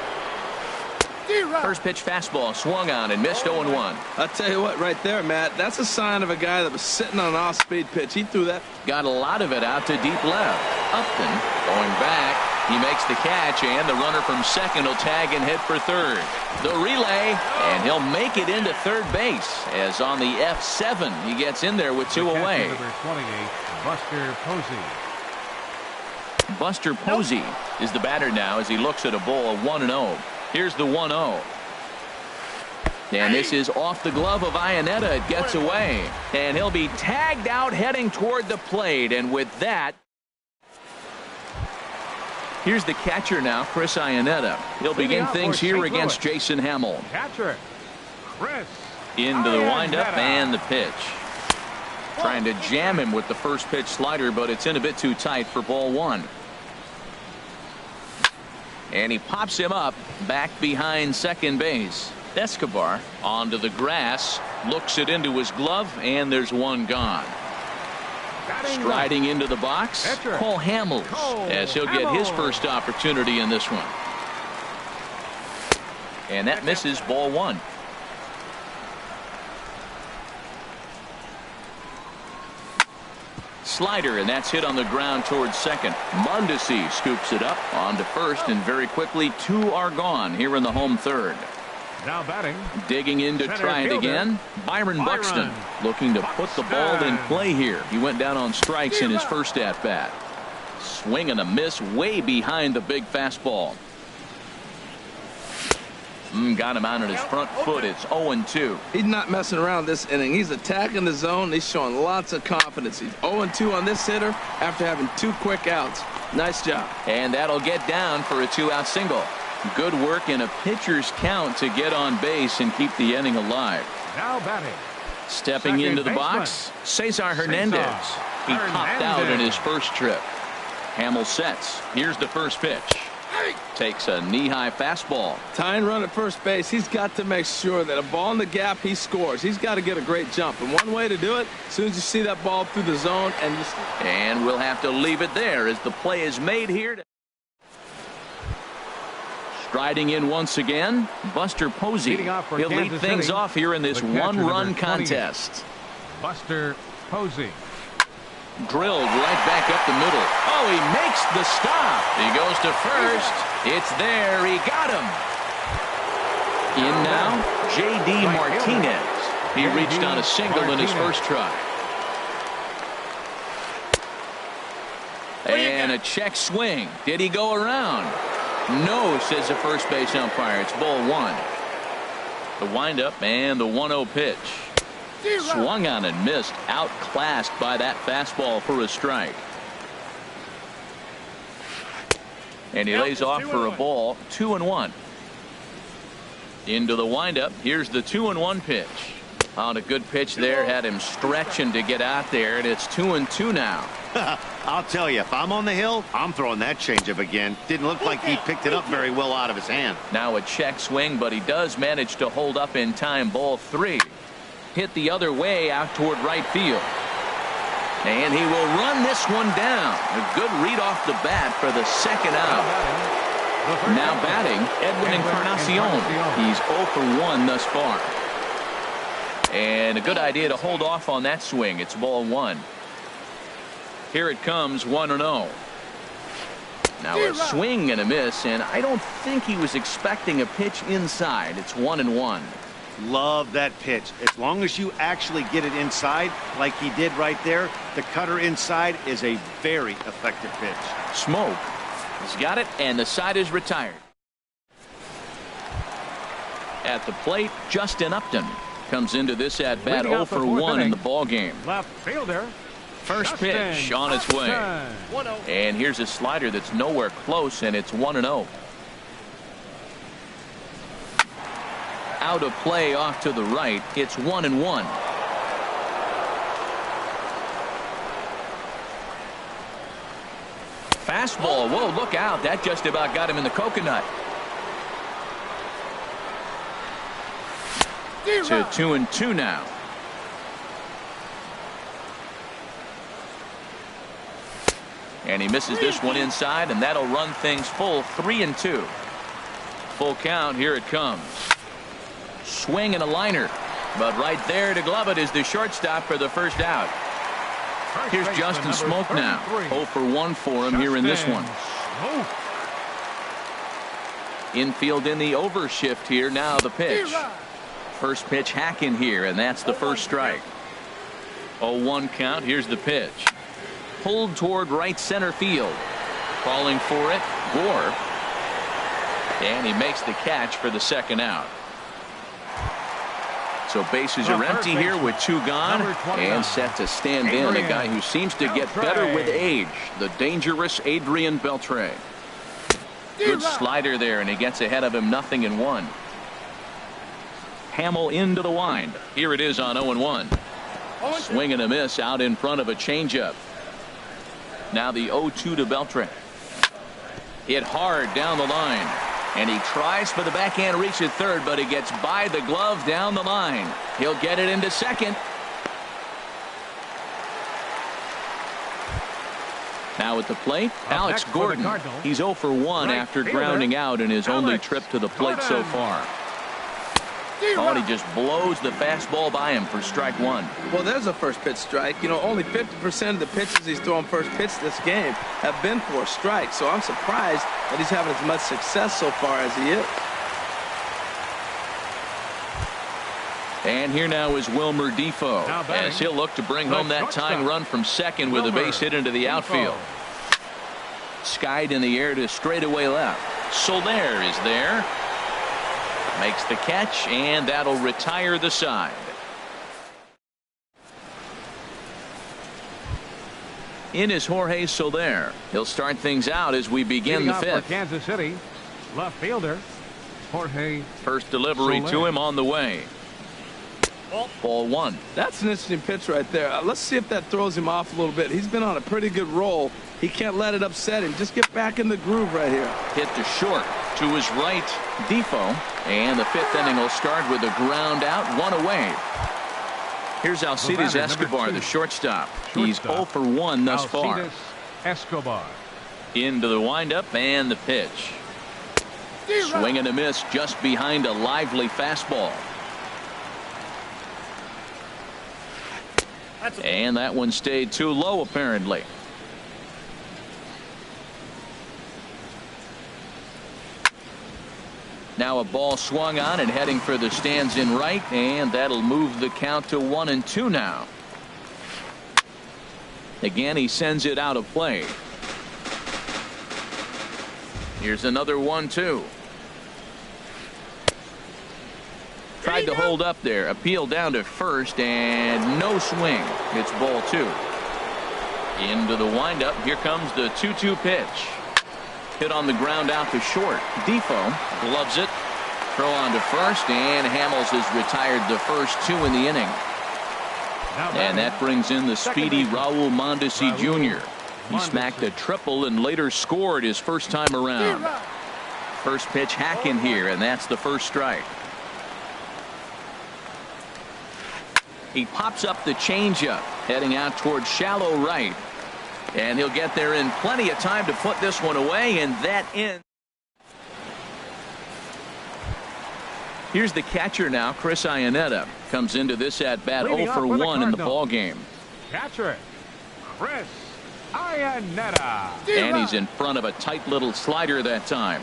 First pitch fastball swung on and missed, 0-1.
I'll tell you what, right there, Matt, that's a sign of a guy that was sitting on an off-speed pitch. He threw that.
Got a lot of it out to deep left. Upton going back. He makes the catch, and the runner from second will tag and hit for third. The relay, and he'll make it into third base as on the F7 he gets in there with 2 away.
Number 28, Buster Posey.
Buster Posey is the batter now as he looks at a ball of 1-0. Here's the 1-0. And this is off the glove of Iannetta. It gets away. And he'll be tagged out heading toward the plate. And with that, here's the catcher now, Chris Iannetta. He'll begin things here against Jason Hamill.
Catcher, Chris.
Into the windup and the pitch. Trying to jam him with the first pitch slider, but it's in a bit too tight for ball 1. And he pops him up back behind second base. Escobar onto the grass, looks it into his glove, and there's one gone. Striding into the box, Cole Hamels, as he'll get his first opportunity in this one. And that misses, ball 1. Slider, and that's hit on the ground towards second. Mondesi scoops it up onto first, and very quickly 2 are gone here in the home third.
Now batting.
Digging in to try it again. Byron Buxton looking to put the ball in play here. He went down on strikes in his first at bat. Swing and a miss way behind the big fastball. Got him out on his front foot. It's 0-2.
He's not messing around this inning. He's attacking the zone. He's showing lots of confidence. He's 0-2 on this hitter after having 2 quick outs. Nice job.
And that'll get down for a 2-out single. Good work in a pitcher's count to get on base and keep the inning alive.
Now batting.
Stepping into the box, Cesar Hernandez. He popped out in his first trip. Hamill sets. Here's the first pitch. Takes a knee-high fastball.
Tying run at first base. He's got to make sure that a ball in the gap, he scores. He's got to get a great jump. And one way to do it, as soon as you see that ball through the zone.
And we'll have to leave it there as the play is made here. Striding in once again, Buster Posey. He'll lead things off here in this one-run contest.
Buster Posey.
Drilled right back up the middle. Oh, he makes the stop. He goes to first. It's there. He got him. In now, J.D. Martinez. He reached on a single in his first try. And a check swing. Did he go around? No, says the first base umpire. It's ball 1. The windup and the 1-0 pitch. Swung on and missed. Outclassed by that fastball for a strike. And he lays off for a ball. 2-1. Into the windup. Here's the 2-1 pitch. On a good pitch there. Had him stretching to get out there. And it's 2-2 now.
I'll tell you, if I'm on the hill, I'm throwing that changeup again. Didn't look like he picked it up very well out of his hand.
Now a check swing, but he does manage to hold up in time. Ball 3. Hit the other way out toward right field. And he will run this one down. A good read off the bat for the second out. Now batting, Edwin Encarnacion. He's 0 for 1 thus far. And a good idea to hold off on that swing. It's ball 1. Here it comes, 1-0. Now a swing and a miss, and I don't think he was expecting a pitch inside. It's 1-1.
Love that pitch. As long as you actually get it inside, like he did right there, the cutter inside is a very effective pitch.
Smoke. He's got it, and the side is retired. At the plate, Justin Upton comes into this at bat 0 for 1 in the ball game.
Left fielder.
First pitch on its way. And here's a slider that's nowhere close, and it's 1-0. Out of play off to the right. It's 1-1. Fastball. Whoa, look out. That just about got him in the coconut. To 2-2 now. And he misses this one inside, and that'll run things full 3-2. Full count. Here it comes. Swing and a liner. But right there to glove it is the shortstop for the first out. Here's Justin Smoke now. 0 for 1 for him here in this one. Infield in the overshift here. Now the pitch. First pitch hack in here, and that's the first strike. 0-1 count. Here's the pitch. Pulled toward right center field. Falling for it, Gore. And he makes the catch for the second out. So bases are empty here with 2 gone, and set to stand in a guy who seems to get better with age, the dangerous Adrian Beltre. Good slider there, and he gets ahead of him 0-1. Hamill into the wind. Here it is on 0-1. Swing and a miss out in front of a changeup. Now the 0-2 to Beltre. Hit hard down the line. And he tries for the backhand reach at third, but he gets by the glove down the line. He'll get it into second. Now at the plate, Alex Gordon. He's 0 for 1 after grounding out in his only trip to the plate so far. Oh, and he just blows the fastball by him for strike 1.
Well, there's a first pitch strike. You know, only 50% of the pitches he's throwing first pitch this game have been for a strike. So I'm surprised that he's having as much success so far as he is.
And here now is Wilmer Defoe, as he'll look to bring home that tying run from second with a base hit into the outfield. Skied in the air to straightaway left. Soler is there. Makes the catch, and that'll retire the side. In is Jorge Soler. He'll start things out as we begin the fifth.
For Kansas City, left fielder Jorge.
First delivery
Soler.
to him on the way. Ball 1.
That's an interesting pitch right there. Let's see if that throws him off a little bit. He's been on a pretty good roll. He can't let it upset him. Just get back in the groove right here.
Hit to short. To his right, Defoe. And the fifth inning will start with a ground out, 1 away. Here's Alcides Escobar, the shortstop. He's 0 for 1 thus far.
Alcides Escobar.
Into the windup and the pitch. Swing and a miss just behind a lively fastball. And that one stayed too low, apparently. Now a ball swung on and heading for the stands in right, and that'll move the count to 1-2 now. Again, he sends it out of play. Here's another 1-2. Tried to hold up there. Appeal down to first, and no swing. It's ball 2. Into the windup. Here comes the 2-2 pitch. Hit on the ground out to short. Defoe gloves it. Throw on to first, and Hamels has retired the first 2 in the inning. And that brings in the speedy Raul Mondesi Jr. He smacked a triple and later scored his first time around. First pitch hack in here, and that's the first strike. He pops up the changeup, heading out towards shallow right. And he'll get there in plenty of time to put this one away, and that ends. Here's the catcher now, Chris Iannetta. Comes into this at bat 0 for 1 in the ball game.
Catcher, Chris Iannetta.
And he's in front of a tight little slider that time.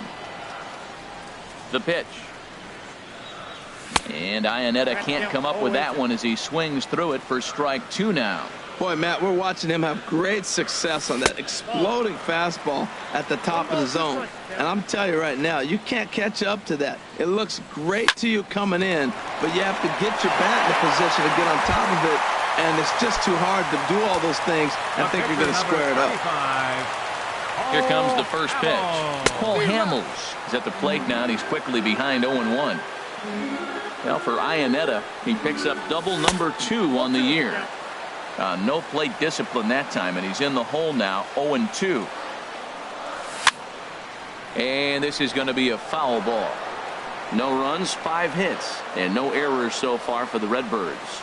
The pitch. And Iannetta can't come up with that one as he swings through it for strike 2 now.
Boy, Matt, we're watching him have great success on that exploding fastball at the top of the zone. And I'm telling you right now, you can't catch up to that. It looks great to you coming in, but you have to get your bat in a position to get on top of it. And it's just too hard to do all those things and think you're going to square it up.
Here comes the first pitch. Paul Hamels is at the plate now, and he's quickly behind 0-1. Well, for Iannetta, he picks up double number 2 on the year. No plate discipline that time, and he's in the hole now, 0-2. And this is going to be a foul ball. No runs, 5 hits, and no errors so far for the Redbirds.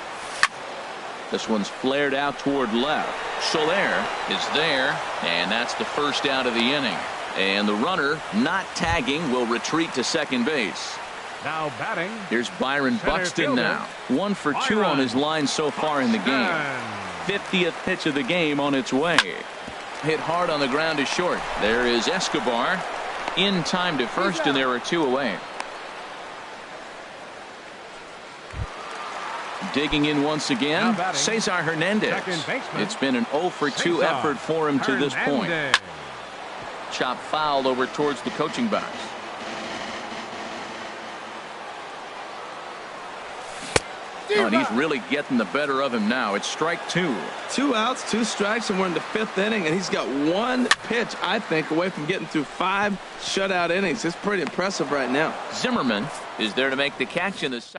This one's flared out toward left. Soler is there, and that's the first out of the inning. And the runner, not tagging, will retreat to second base.
Now batting.
Here's Byron Buxton now. 1 for 2 on his line so far in the game. 50th pitch of the game on its way. Hit hard on the ground to short. There is Escobar in time to first, and there are 2 away. Digging in once again, Cesar Hernandez. It's been an 0 for 2 effort for him to this point. Chop foul over towards the coaching box. Oh, and he's really getting the better of him now. It's strike 2.
2 outs, 2 strikes, and we're in the 5th inning, and he's got 1 pitch, I think, away from getting through 5 shutout innings. It's pretty impressive right now.
Zimmerman is there to make the catch in the second.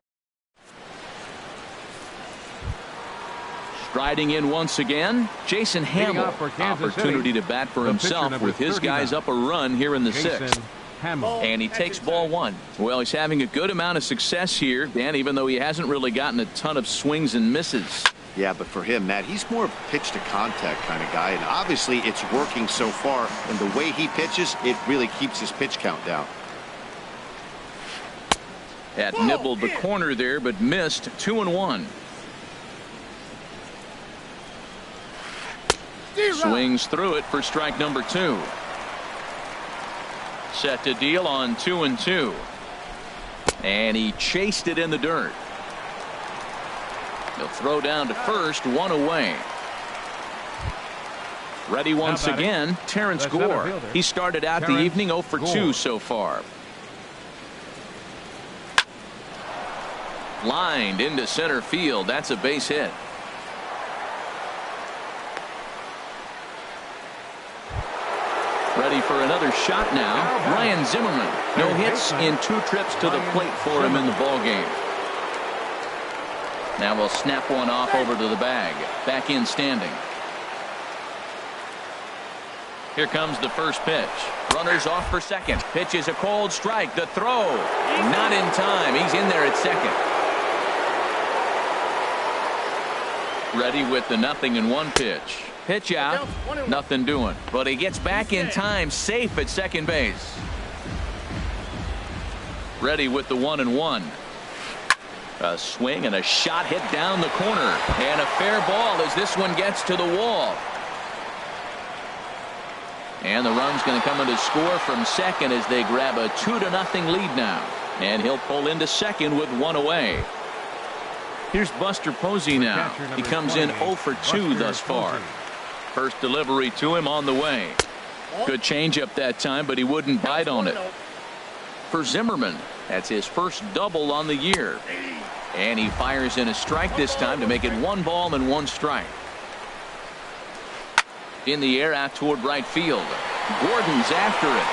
Striding in once again, Jason Hamill. Opportunity to bat for himself with his guys up a run here in the 6th. And he takes ball 1. Well, he's having a good amount of success here, Dan, even though he hasn't really gotten a ton of swings and misses.
Yeah, but for him, Matt, he's more of a pitch to contact kind of guy, and obviously it's working so far, and the way he pitches, it really keeps his pitch count down.
That nibbled the corner there, but missed. 2-1. Swings through it for strike number 2. Set to deal on 2-2. And he chased it in the dirt. He'll throw down to first, 1 away. Ready once again, Terrence Gore. He started out the evening 0 for 2 so far. Lined into center field. That's a base hit. Ready for another shot now. Ryan Zimmerman. No hits in 2 trips to the plate for him in the ball game. Now we'll snap one off over to the bag. Back in standing. Here comes the first pitch. Runners off for second. Pitch is a cold strike. The throw. Not in time. He's in there at second. Ready with the 0-1 pitch. Pitch out. Nothing doing. But he gets back in time, safe at second base. Ready with the 1-1. A swing and a shot hit down the corner. And a fair ball as this one gets to the wall. And the run's going to come in to score from second as they grab a 2-0 lead now. And he'll pull into second with 1 away. Here's Buster Posey now. He comes in 0 for 2 thus far. First delivery to him on the way. Good changeup that time, but he wouldn't bite on it. For Zimmerman, that's his first double on the year. And he fires in a strike this time to make it 1 ball and 1 strike. In the air out toward right field. Gordon's after it.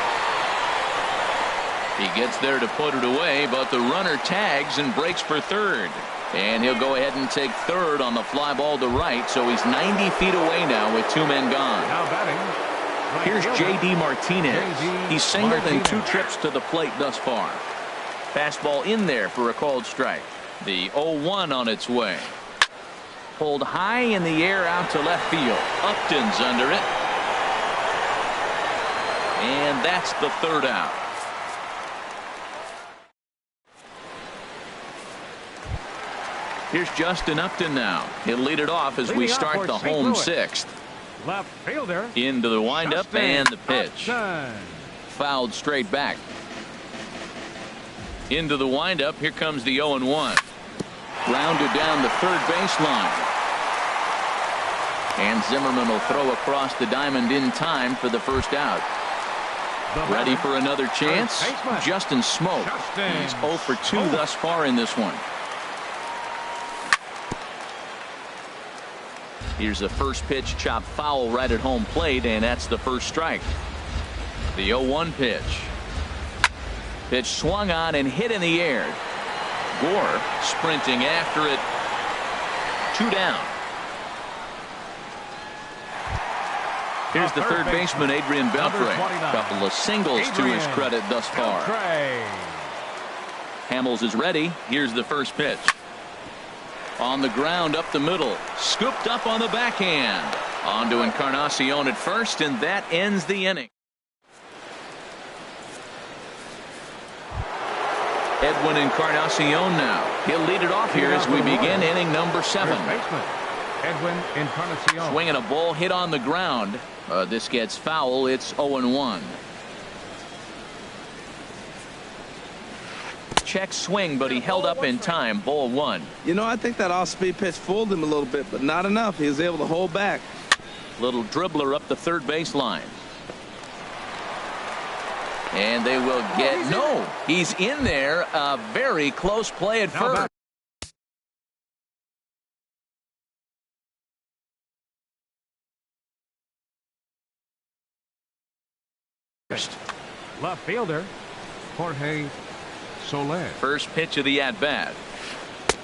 He gets there to put it away, but the runner tags and breaks for third. And he'll go ahead and take third on the fly ball to right, so he's 90 feet away now with 2 men gone.
Now batting.
Here's J.D. Martinez. He's singled in 2 trips to the plate thus far. Fastball in there for a called strike. The 0-1 on its way. Pulled high in the air out to left field. Upton's under it. And that's the 3rd out. Here's Justin Upton now. He'll lead it off as we start the home 6th.
Left fielder.
Into the windup and the pitch. Fouled straight back. Into the windup. Here comes the 0-1. Grounded down the third baseline. And Zimmerman will throw across the diamond in time for the first out. Ready for another chance? Justin Smoke. He's 0 for 2 thus far in this one. Here's the first pitch, chopped foul right at home plate, and that's the first strike. The 0-1 pitch. Pitch swung on and hit in the air. Gore sprinting after it. 2 down. Here's the third baseman, Adrian Beltre. A couple of singles to his credit thus far. Hamels is ready. Here's the first pitch. On the ground up the middle. Scooped up on the backhand. On to Encarnacion at first, and that ends the inning. Edwin Encarnacion now. He'll lead it off here as we begin inning number 7.
Edwin Encarnacion.
Swinging a ball hit on the ground. This gets foul. It's 0-1. Check swing, but he held up in time. Ball 1.
You know, I think that off-speed pitch fooled him a little bit, but not enough. He was able to hold back.
Little dribbler up the third baseline. And they will get no. He's in there. A very close play at first.
Left fielder, Jorge Soler.
First pitch of the at-bat.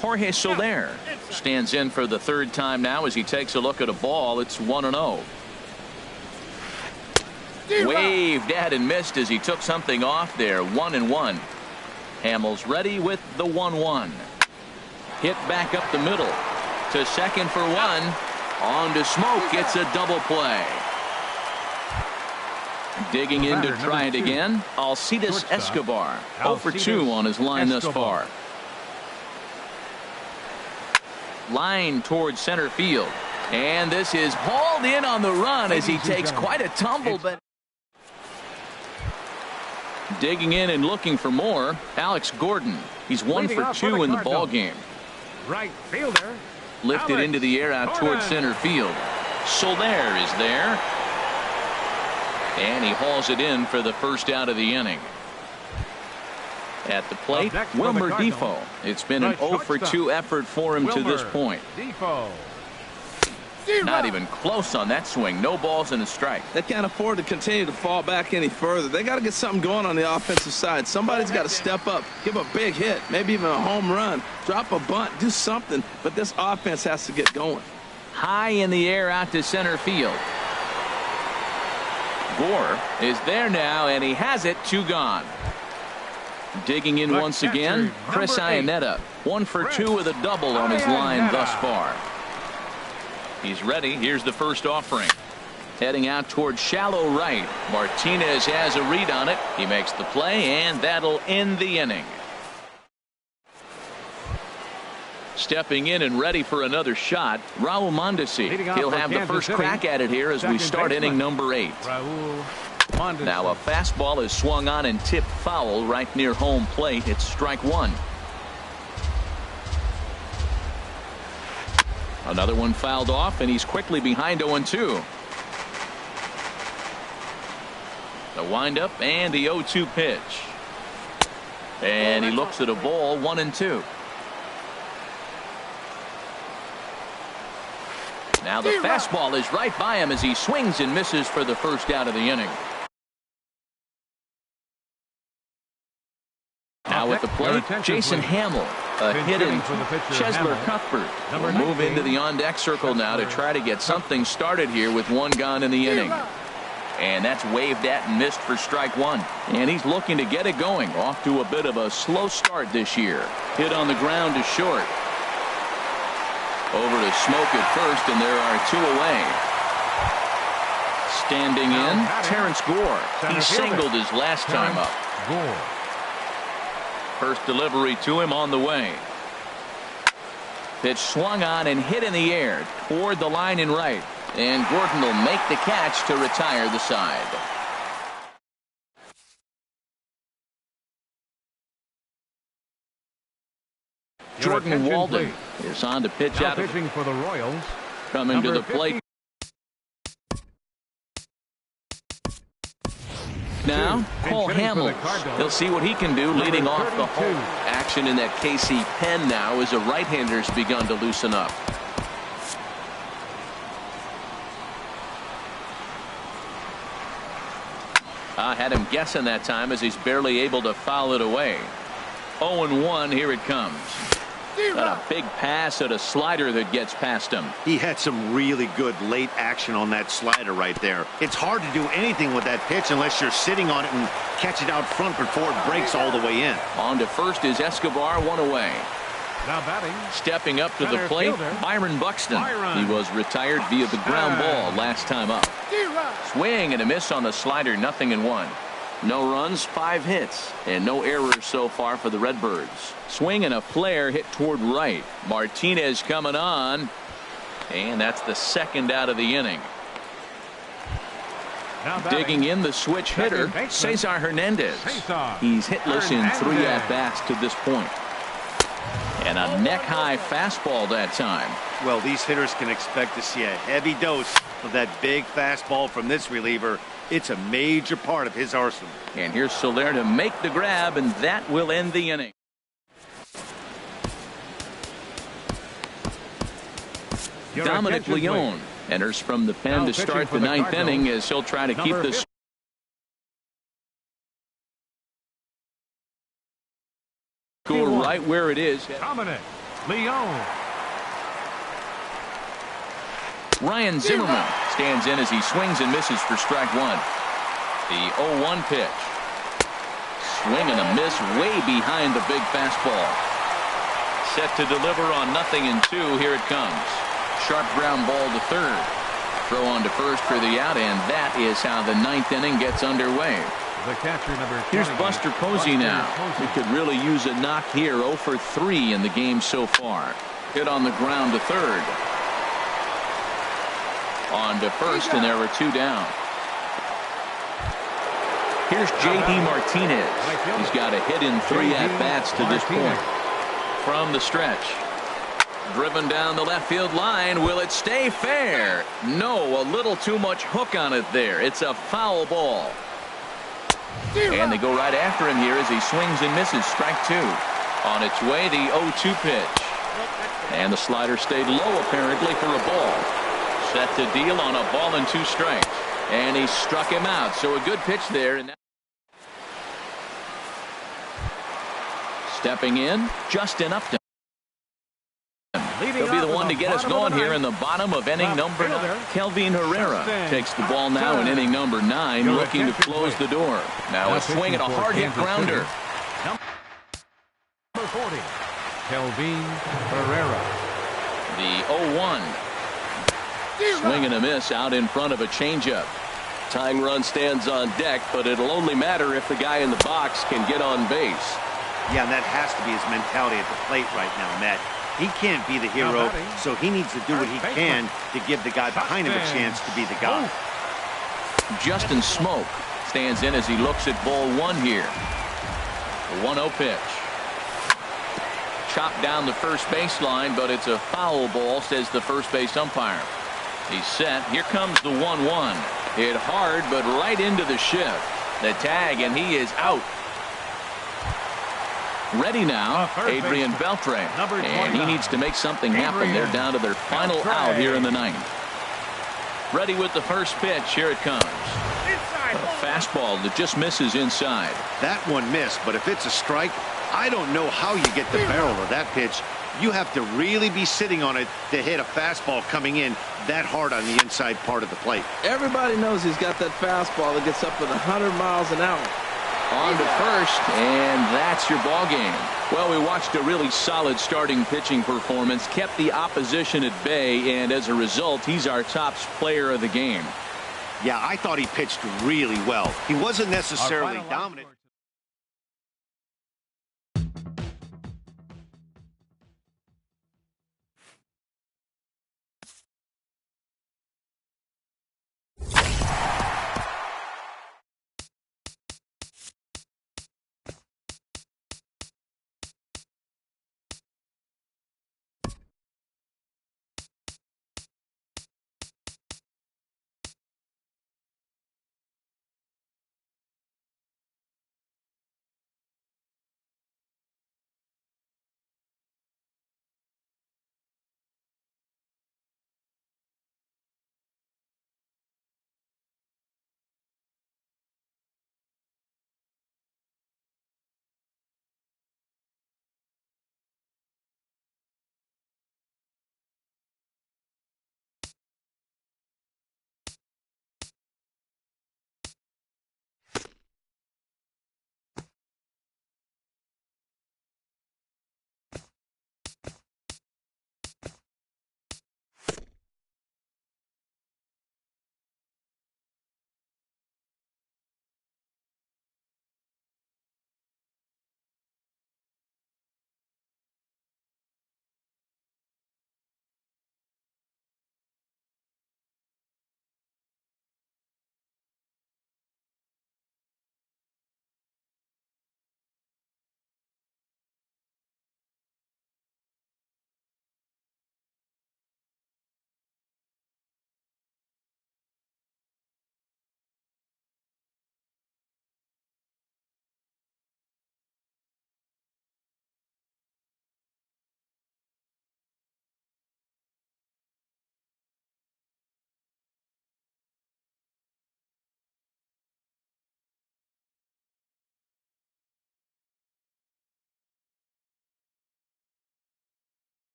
Jorge Soler stands in for the third time now as he takes a look at a ball. It's 1-0. Waved at and missed as he took something off there. 1-1. Hamels ready with the 1-1. Hit back up the middle to second for 1. On to Smoke. It's a double play. Digging in to try it again. Alcides Escobar. 0 for 2 on his line thus far. Line towards center field. And this is hauled in on the run as he takes quite a tumble. But digging in and looking for more. Alex Gordon. He's 1 for 2 in the ball game.
Right fielder.
Lifted into the air out towards center field. Soler is there. And he hauls it in for the first out of the inning. At the plate, Wilmer Difo. It's been an 0 for 2 effort for him to this point. Not even close on that swing. No balls and a strike.
They can't afford to continue to fall back any further. They got to get something going on the offensive side. Somebody's got to step up, give a big hit, maybe even a home run, drop a bunt, do something. But this offense has to get going.
High in the air out to center field. Gore is there now, and he has it. 2 gone. Digging in once again, Chris Iannetta. 1 for 2 with a double on his line thus far. He's ready. Here's the first offering. Heading out towards shallow right. Martinez has a read on it. He makes the play, and that'll end the inning. Stepping in and ready for another shot, Raul Mondesi. He'll have the first crack at it here as we start inning number 8. Now a fastball is swung on and tipped foul right near home plate. It's strike 1. Another one fouled off, and he's quickly behind 0-2. The windup and the 0-2 pitch. And he looks at a ball. 1-2. Now the fastball is right by him as he swings and misses for the first out of the inning. Now at the plate, Jason Hamill. A hit into Chesler Cuthbert. Will move into the on-deck circle now to try to get something started here with 1 gone in the inning. And that's waved at and missed for strike 1. And he's looking to get it going. Off to a bit of a slow start this year. Hit on the ground to short. Over to Smoke at first, and there are 2 away. Standing in, Terrence Gore. He singled his last time up. First delivery to him on the way. Pitch swung on and hit in the air toward the line and right. And Gordon will make the catch to retire the side. Jordan Walden is on to pitch out.
Pitching for the Royals.
Coming to the plate. now, Cole Hamels. He'll see what he can do leading off the home. Action in that KC pen now as a right-hander's begun to loosen up. Had him guessing that time as he's barely able to foul it away. 0-1, here it comes. Got a big pass at a slider that gets past him.
He had some really good late action on that slider right there. It's hard to do anything with that pitch unless you're sitting on it and catch it out front before it breaks all the way in.
On to first is Escobar, one away.
Now batting.
Stepping up to the plate, Byron Buxton. He was retired via the ground ball last time up. Swing and a miss on the slider, 0-1. No runs, 5 hits, and no errors so far for the Redbirds. Swing and a flare hit toward right. Martinez coming on, and that's the second out of the inning. Digging in the switch hitter, Cesar Hernandez. He's hitless in 3 at-bats to this point. And a neck-high fastball that time.
Well, these hitters can expect to see a heavy dose of that big fastball from this reliever. It's a major part of his arsenal.
And here's Soler to make the grab, and that will end the inning. Dominic Leone enters from the pen to start the 9th inning as he'll try to keep this score right where it is.
Dominic Leone.
Ryan Zimmerman stands in as he swings and misses for strike 1. The 0-1 pitch. Swing and a miss way behind the big fastball. Set to deliver on 0-2. Here it comes. Sharp ground ball to third. Throw on to first for the out, and that is how the 9th inning gets underway.
The catcher, number 20.
Here's Buster Posey now. He could really use a knock here. 0 for 3 in the game so far. Hit on the ground to third. On to first, and there were 2 down. Here's J.D. Martinez. He's got a hit in 3 at-bats to this point. From the stretch. Driven down the left field line. Will it stay fair? No, a little too much hook on it there. It's a foul ball. And they go right after him here as he swings and misses. Strike 2. On its way, the 0-2 pitch. And the slider stayed low apparently for a ball. Set to deal on a ball and 2 strikes. And he struck him out. So a good pitch there. And stepping in, Justin Upton. He'll be the one to get us going here in the bottom of inning number 9. Kelvin Herrera takes the ball now in inning number 9, looking to close the door. Now a swing and a hard hit grounder.
Number 40, Kelvin Herrera.
The 0-1. Swing and a miss out in front of a changeup. Tying run stands on deck, but it'll only matter if the guy in the box can get on base.
Yeah, and that has to be his mentality at the plate right now, Matt. He can't be the hero, so he needs to do what he can to give the guy behind him a chance to be the guy.
Justin Smoke stands in as he looks at ball 1 here. The 1-0 pitch. Chopped down the first baseline, but it's a foul ball, says the first base umpire. He's set. Here comes the 1-1. Hit hard, but right into the shift. The tag, and he is out. Ready now, Adrian Beltre, and he needs to make something happen. They're down to their final out here in the 9th. Ready with the first pitch. Here it comes. A fastball that just misses inside.
That one missed, but if it's a strike, I don't know how you get the barrel of that pitch. You have to really be sitting on it to hit a fastball coming in that hard on the inside part of the plate.
Everybody knows he's got that fastball that gets up at 100 miles an hour.
On to first, and that's your ball game. Well, we watched a really solid starting pitching performance, kept the opposition at bay, and as a result, he's our top player of the game.
Yeah, I thought he pitched really well. He wasn't necessarily dominant.